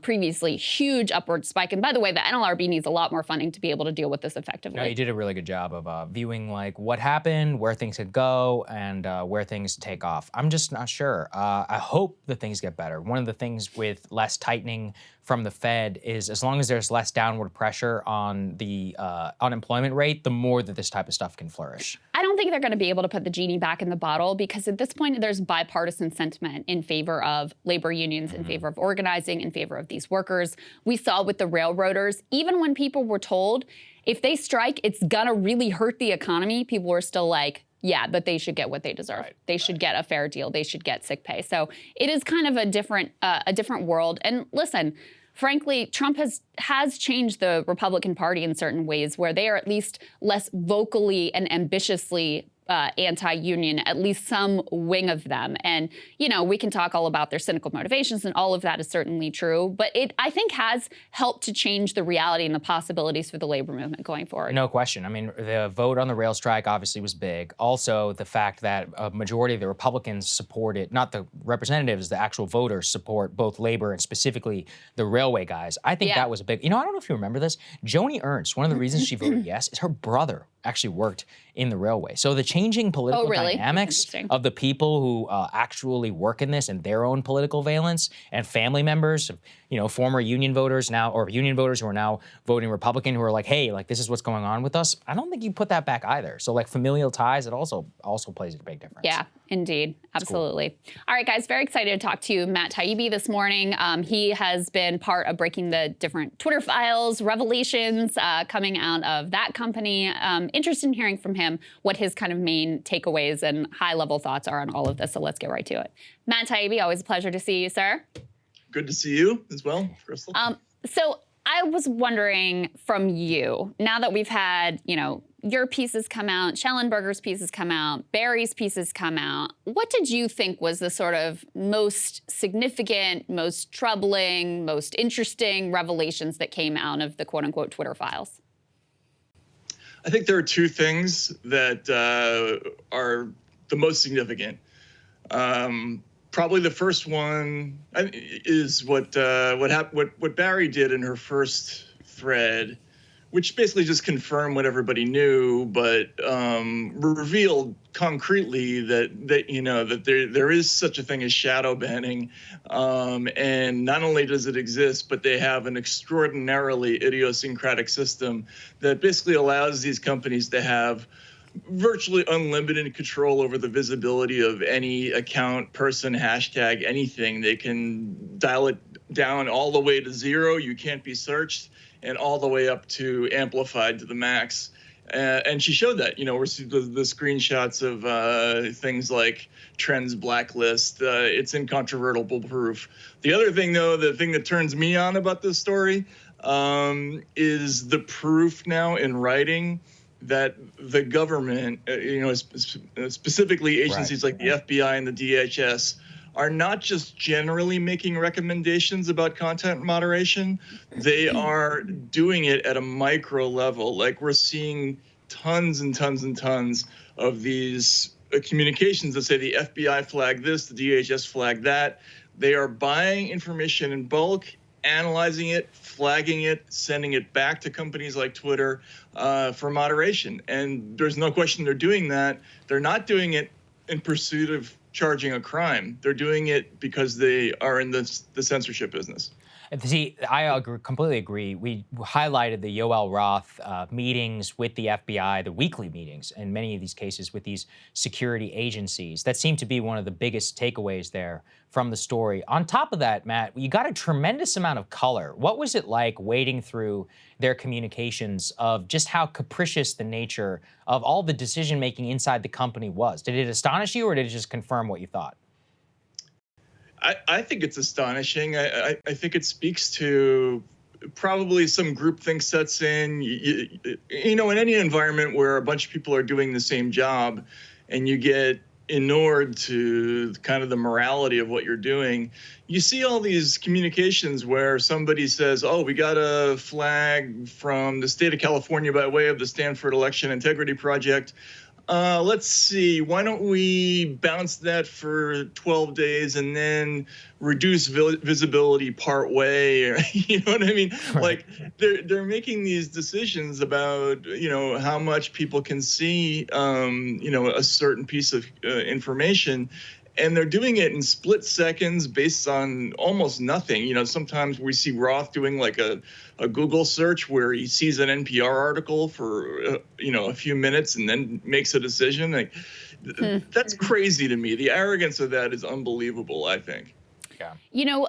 previously. Huge upward spike. And by the way, the NLRB needs a lot more funding to be able to deal with this effectively. No, you did a really good job of viewing like what happened, where things could go, and where things take off. I'm just not sure. I hope that things get better. One of the things with less tightening from the Fed is as long as there's less downward pressure on the unemployment rate, the more that this type of stuff can flourish. I don't think they're going to be able to put the genie back in the bottle, because at this point there's bipartisan sentiment in favor of labor unions, in favor of organizing, in favor of these workers. We saw with the railroaders, even when people were told if they strike, it's going to really hurt the economy, people were still like, yeah, but they should get what they deserve. Right, they should get a fair deal. They should get sick pay. So it is kind of a different world. And listen, frankly, Trump has changed the Republican Party in certain ways, where they are at least less vocally and ambitiously anti-union, at least some wing of them. And, you know, we can talk all about their cynical motivations, and all of that is certainly true. But it, I think, has helped to change the reality and the possibilities for the labor movement going forward. No question. I mean, the vote on the rail strike obviously was big. Also, the fact that a majority of the Republicans supported, not the representatives, the actual voters support both labor and specifically the railway guys. I think that was a big, you know, I don't know if you remember this. Joni Ernst, one of the reasons she voted yes is her brother actually worked in the railway. So the changing political dynamics of the people who actually work in this, and their own political valence, and family members of, you know, former union voters now, or union voters who are now voting Republican, who are like, hey, like, this is what's going on with us. I don't think you put that back either. So like familial ties, it also plays a big difference. Yeah, indeed. Absolutely. Cool. All right, guys, very excited to talk to Matt Taibbi this morning. He has been part of breaking the different Twitter files, revelations coming out of that company. Interested in hearing from him what his kind of main takeaways and high-level thoughts are on all of this. So let's get right to it. Matt Taibbi, always a pleasure to see you, sir. Good to see you as well, Crystal. So I was wondering from you, now that we've had, you know, your pieces come out, Schellenberger's pieces come out, Barry's pieces come out, what did you think was the sort of most significant, most troubling, most interesting revelations that came out of the quote-unquote Twitter files? I think there are two things that are the most significant. Probably the first one is what Barry did in her first thread, which basically just confirmed what everybody knew, but revealed concretely that there is such a thing as shadow banning, and not only does it exist, but they have an extraordinarily idiosyncratic system that basically allows these companies to have virtually unlimited control over the visibility of any account, person, hashtag, anything. They can dial it down all the way to 0, you can't be searched, and all the way up to amplified to the max. And she showed that, we're seeing the screenshots of things like Trends Blacklist. It's incontrovertible proof. The other thing, though, the thing that turns me on about this story is the proof now in writing that the government, specifically agencies like the FBI and the DHS, are not just generally making recommendations about content moderation. They are doing it at a micro level. Like, we're seeing tons and tons and tons of these communications that say the FBI flagged this, the DHS flagged that. They are buying information in bulk, analyzing it, flagging it, sending it back to companies like Twitter for moderation. And there's no question they're doing that. They're not doing it in pursuit of charging a crime. They're doing it because they are in the censorship business. See, I completely agree. We highlighted the Yoel Roth meetings with the FBI, the weekly meetings, in many of these cases with these security agencies. That seemed to be one of the biggest takeaways there from the story. On top of that, Matt, you got a tremendous amount of color. What was it like wading through their communications of just how capricious the nature of all the decision-making inside the company was? Did it astonish you, or did it just confirm what you thought? I think it's astonishing. I think it speaks to probably some groupthink sets in. In any environment where a bunch of people are doing the same job and you get inured to kind of the morality of what you're doing, you see all these communications where somebody says, oh, we got a flag from the state of California by way of the Stanford Election Integrity Project. Let's see, why don't we bounce that for 12 days and then reduce visibility part way? You know what I mean? Right. Like, they're making these decisions about, how much people can see, a certain piece of information. And they're doing it in split seconds based on almost nothing. Sometimes we see Roth doing like a Google search where he sees an NPR article for, a few minutes and then makes a decision. Like, that's crazy to me. The arrogance of that is unbelievable, I think. Yeah.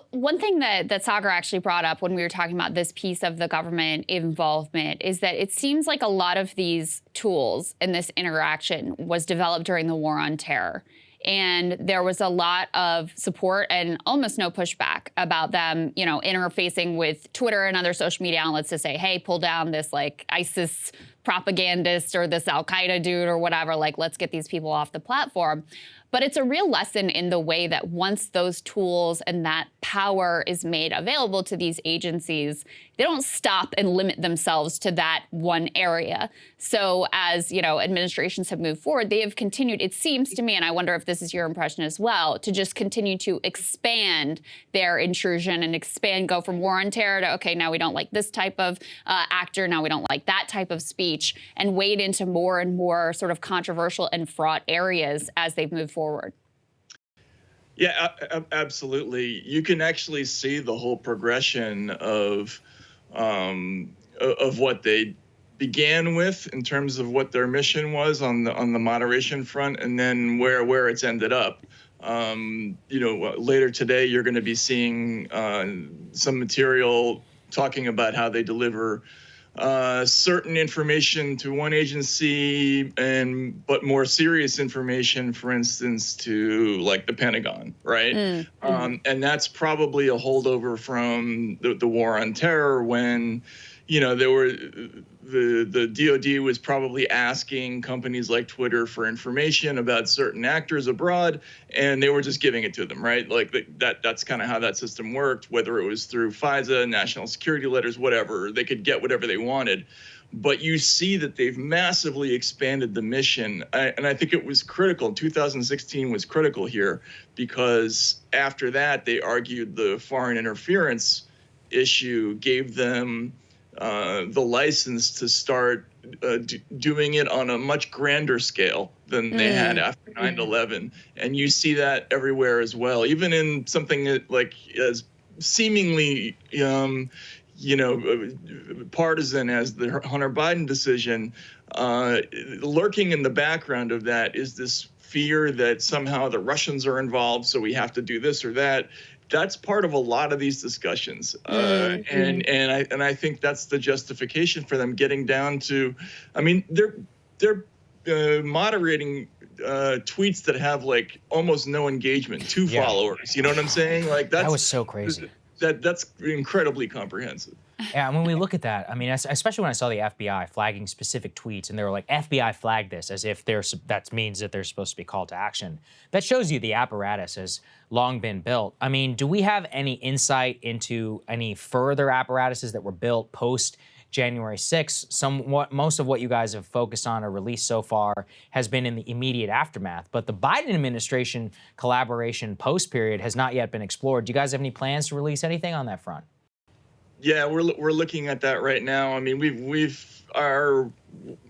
One thing that Sagar actually brought up when we were talking about this piece of the government involvement is that it seems like a lot of these tools and this interaction was developed during the war on terror. And there was a lot of support and almost no pushback about them, interfacing with Twitter and other social media outlets to say, hey, pull down this like ISIS propagandist or this Al-Qaeda dude or whatever, like, let's get these people off the platform. But it's a real lesson in the way that once those tools and that power is made available to these agencies, they don't stop and limit themselves to that one area. So as, administrations have moved forward, they have continued, it seems to me, and I wonder if this is your impression as well, to just continue to expand their intrusion and go from war on terror to, okay, now we don't like this type of actor, now we don't like that type of speech, and wade into more and more sort of controversial and fraught areas as they've moved forward. Yeah, absolutely. You can actually see the whole progression of what they began with in terms of what their mission was on the moderation front, and then where it's ended up. Later today, you're going to be seeing some material talking about how they deliver certain information to one agency, but more serious information, for instance, to like the Pentagon, right? And that's probably a holdover from the war on terror when, there were the DoD was probably asking companies like Twitter for information about certain actors abroad, and they were just giving it to them, right? Like that's kind of how that system worked, whether it was through FISA, national security letters, whatever. They could get whatever they wanted. But you see that they've massively expanded the mission. And I think it was critical. 2016 was critical here because after that, they argued the foreign interference issue gave them the license to start doing it on a much grander scale than they had after 9/11. And you see that everywhere as well, even in something like as seemingly, partisan as the Hunter Biden decision. Lurking in the background of that is this fear that somehow the Russians are involved, so we have to do this or that. that's part of a lot of these discussions, and I think that's the justification for them getting down to, I mean, they're moderating tweets that have like almost no engagement, 2 followers. You know what I'm saying? Like that was so crazy. That's incredibly comprehensive. Yeah, and when we look at that, I mean, especially when I saw the FBI flagging specific tweets, and they were like, FBI flagged this, as if that means that they're supposed to be called to action. That shows you the apparatus has long been built. I mean, do we have any insight into any further apparatuses that were built post January 6th? Most of what you guys have focused on or released so far has been in the immediate aftermath, but the Biden administration collaboration post period has not yet been explored. Do you guys have any plans to release anything on that front? Yeah, we're looking at that right now. I mean, our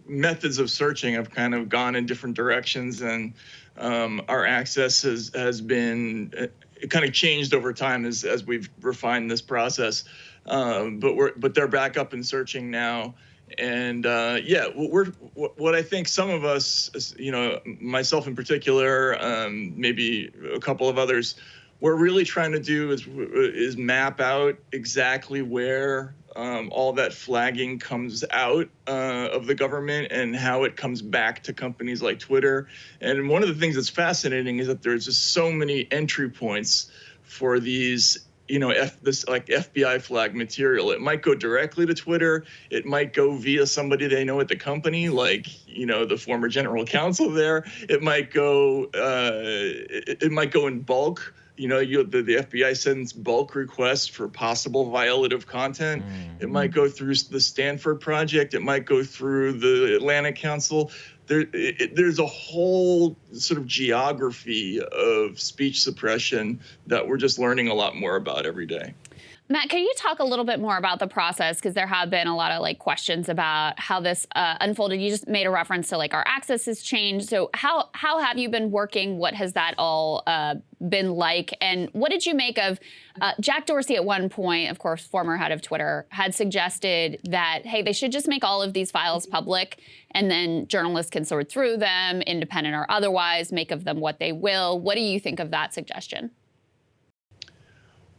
methods of searching have kind of gone in different directions, and our access has been it kind of changed over time as we've refined this process. But they're back up and searching now, and what I think some of us, you know, myself in particular, maybe a couple of others, we're really trying to do is map out exactly where all that flagging comes out of the government and how it comes back to companies like Twitter. And one of the things that's fascinating is that there's just so many entry points for these, you know, this like FBI flag material. It might go directly to Twitter. It might go via somebody they know at the company, like, you know, the former general counsel there. It might go in bulk. You know, the FBI sends bulk requests for possible violative content. It might go through the Stanford Project. It might go through the Atlantic Council. There's a whole sort of geography of speech suppression that we're just learning a lot more about every day. Matt, can you talk a little bit more about the process? Because there have been a lot of like questions about how this unfolded. You just made a reference to like our access has changed. So how have you been working? What has that all been like? And what did you make of Jack Dorsey at one point, of course, former head of Twitter, had suggested that, hey, they should just make all of these files public and then journalists can sort through them, independent or otherwise, make of them what they will. What do you think of that suggestion?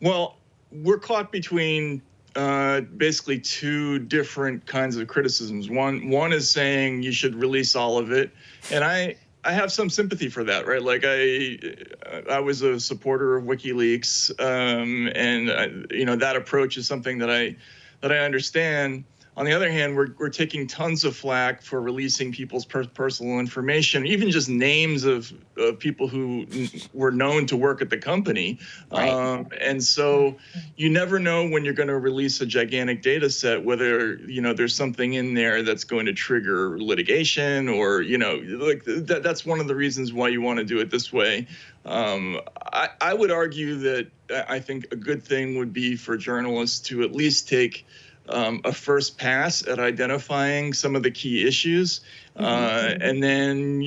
Well, we're caught between basically 2 different kinds of criticisms. One is saying you should release all of it, and I have some sympathy for that, right? Like I was a supporter of WikiLeaks, and you know, that approach is something that I understand. On the other hand, we're taking tons of flack for releasing people's personal information, even just names of people who were known to work at the company. Right. And so you never know when you're going to release a gigantic data set, whether, you know, there's something in there that's going to trigger litigation or, you know, like that's one of the reasons why you want to do it this way. I would argue that I think a good thing would be for journalists to at least take a first pass at identifying some of the key issues, and then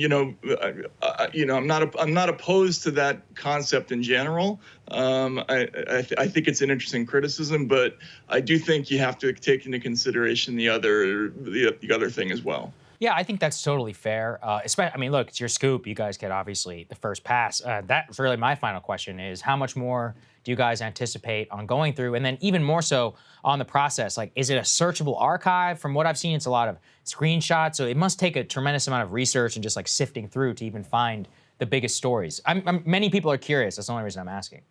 I'm not opposed to that concept in general. I think it's an interesting criticism, but I do think you have to take into consideration the other thing as well. Yeah, I think that's totally fair. I mean, look, it's your scoop. You guys get obviously the first pass. That's really my final question is how much more do you guys anticipate on going through? And then even more so on the process, like, is it a searchable archive? From what I've seen, it's a lot of screenshots. So it must take a tremendous amount of research and just like sifting through to even find the biggest stories. Many people are curious. That's the only reason I'm asking.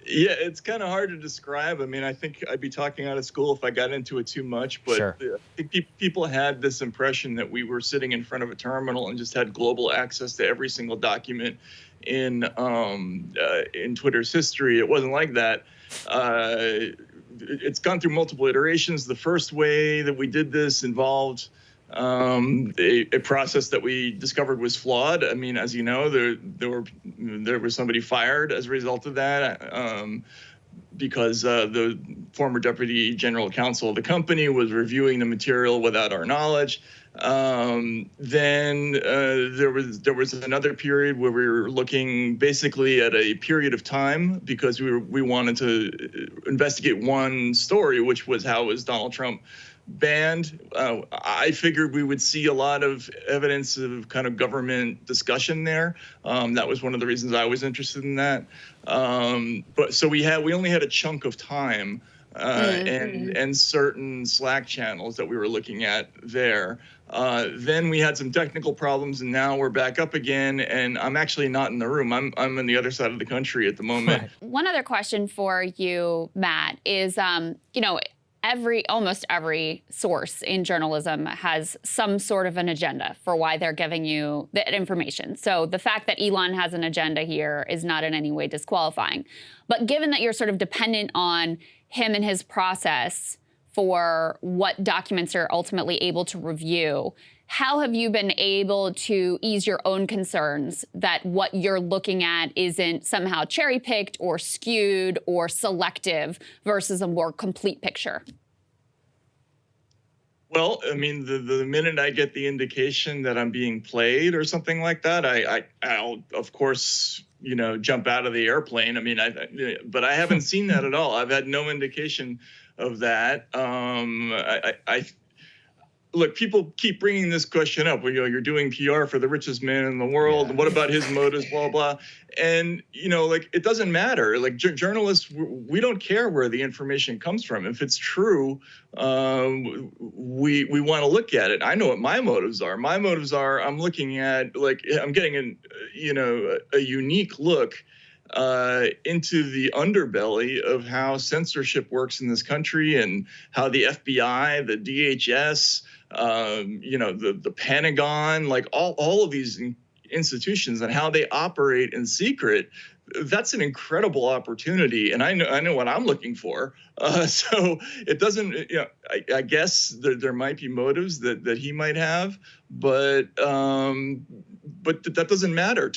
Yeah, it's kind of hard to describe. I mean, I think I'd be talking out of school if I got into it too much, but sure. I think people had this impression that we were sitting in front of a terminal and just had global access to every single document in Twitter's history. It wasn't like that. It's gone through multiple iterations. The first way that we did this involved a process that we discovered was flawed. I mean, as you know, there was somebody fired as a result of that, because the former deputy general counsel of the company was reviewing the material without our knowledge. Then there was another period where we were looking basically at a period of time because we wanted to investigate one story, which was how was Donald Trump banned. I figured we would see a lot of evidence of kind of government discussion there. That was one of the reasons I was interested in that. But so we only had a chunk of time and certain Slack channels that we were looking at there. Then we had some technical problems, and now we're back up again. And I'm actually not in the room. I'm on the other side of the country at the moment. Right. One other question for you, Matt, is you know, almost every source in journalism has some sort of an agenda for why they're giving you the information. So the fact that Elon has an agenda here is not in any way disqualifying. But given that you're sort of dependent on him and his process for what documents are ultimately able to review, how have you been able to ease your own concerns that what you're looking at isn't somehow cherry-picked or skewed or selective versus a more complete picture? Well, I mean, the minute I get the indication that I'm being played or something like that, I'll of course, you know, jump out of the airplane. I mean, but I haven't seen that at all. I've had no indication of that. Look, people keep bringing this question up. Well, you know, you're doing PR for the richest man in the world. And what about his motives, blah, blah. And, you know, like, it doesn't matter. Like, journalists, we don't care where the information comes from. If it's true, we want to look at it. I know what my motives are. My motives are, I'm looking at, like, I'm getting a unique look into the underbelly of how censorship works in this country, and how the FBI, the DHS, the Pentagon, like all of these institutions, and how they operate in secret. That's an incredible opportunity, and I know what I'm looking for. So it doesn't, I guess there might be motives that he might have, but that doesn't matter.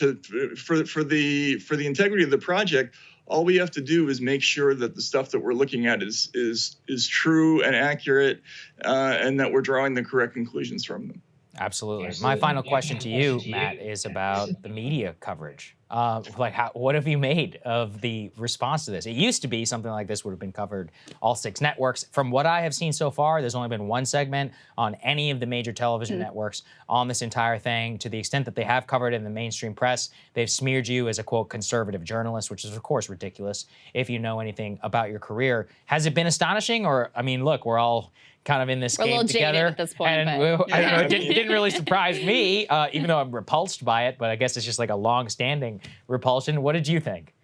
For the integrity of the project, all we have to do is make sure that the stuff that we're looking at is true and accurate, and that we're drawing the correct conclusions from them. Absolutely. My final question to you, Matt, is about the media coverage. What have you made of the response to this? It used to be something like this would have been covered all 6 networks. From what I have seen so far, there's only been one segment on any of the major television networks on this entire thing. To the extent that they have covered it in the mainstream press, they've smeared you as a, quote, conservative journalist, which is, of course, ridiculous if you know anything about your career. Has it been astonishing? Or, I mean, look, we're all kind of in this game together. At this point, and I don't know, it didn't really surprise me, even though I'm repulsed by it, but I guess it's just like a long-standing repulsion. What did you think?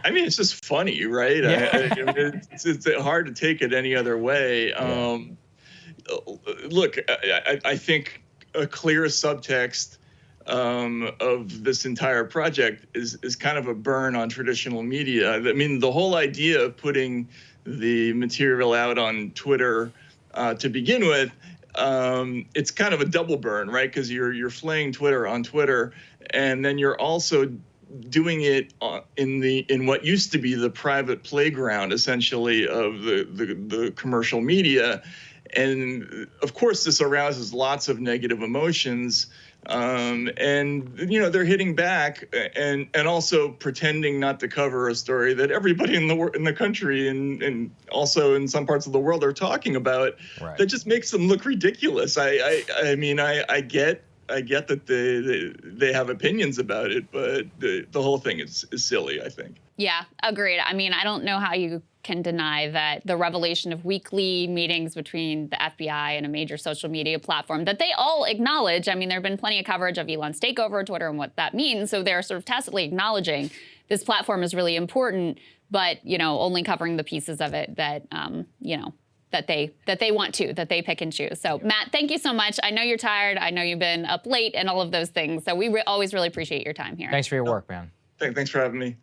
I mean, it's just funny, right? It's hard to take it any other way. Look, I think a clear subtext of this entire project is kind of a burn on traditional media. I mean, the whole idea of putting the material out on Twitter to begin with, it's kind of a double burn, right? Because you're flaying Twitter on Twitter, and then you're also doing it in what used to be the private playground, essentially, of the commercial media. And of course, this arouses lots of negative emotions. And they're hitting back and also pretending not to cover a story that everybody in the country and also in some parts of the world are talking about. Right. That just makes them look ridiculous. I mean, I get that they have opinions about it, but the whole thing is silly, I think. Yeah, agreed. I mean, I don't know how you can deny that the revelation of weekly meetings between the FBI and a major social media platform that they all acknowledge. I mean, there have been plenty of coverage of Elon's takeover of Twitter and what that means. So they're sort of tacitly acknowledging this platform is really important, but, only covering the pieces of it that, that they want to, that they pick and choose. So Matt, thank you so much. I know you're tired. I know you've been up late and all of those things. So we always really appreciate your time here. Thanks for your work, man. Thanks for having me.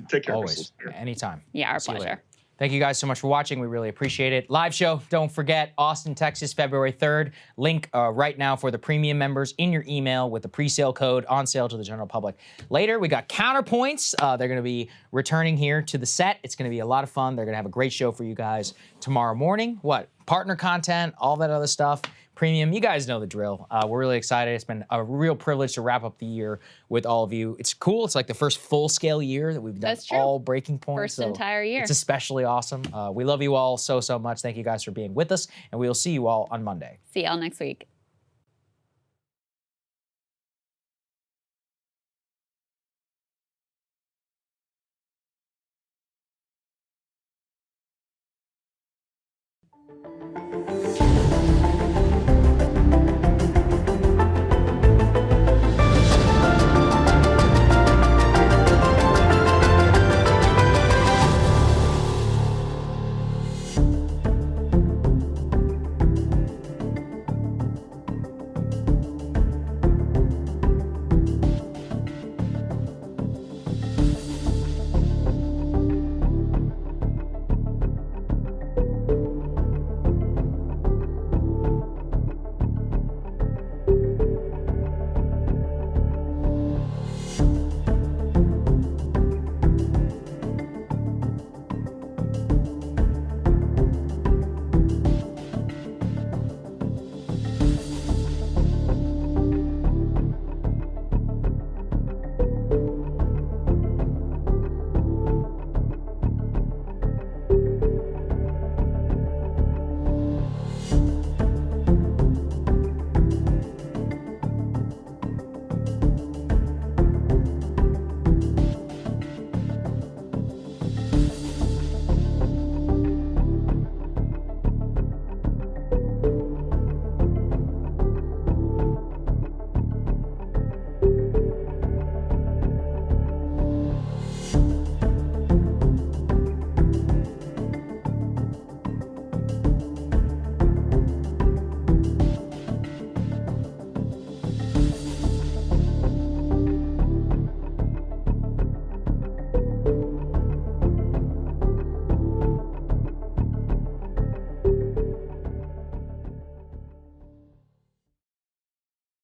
Take care. Always. Anytime. Yeah, our pleasure. Thank you guys so much for watching. We really appreciate it. Live show, don't forget, Austin, Texas, February 3rd. Link right now for the premium members in your email with the pre-sale code on sale to the general public. Later, we got Counterpoints. They're going to be returning here to the set. It's going to be a lot of fun. They're going to have a great show for you guys tomorrow morning. Partner content, all that other stuff. Premium. You guys know the drill. We're really excited. It's been a real privilege to wrap up the year with all of you. It's cool. It's like the first full-scale year that we've done all Breaking Points. First entire year. It's especially awesome. We love you all so much. Thank you guys for being with us, and we will see you all on Monday. See y'all next week.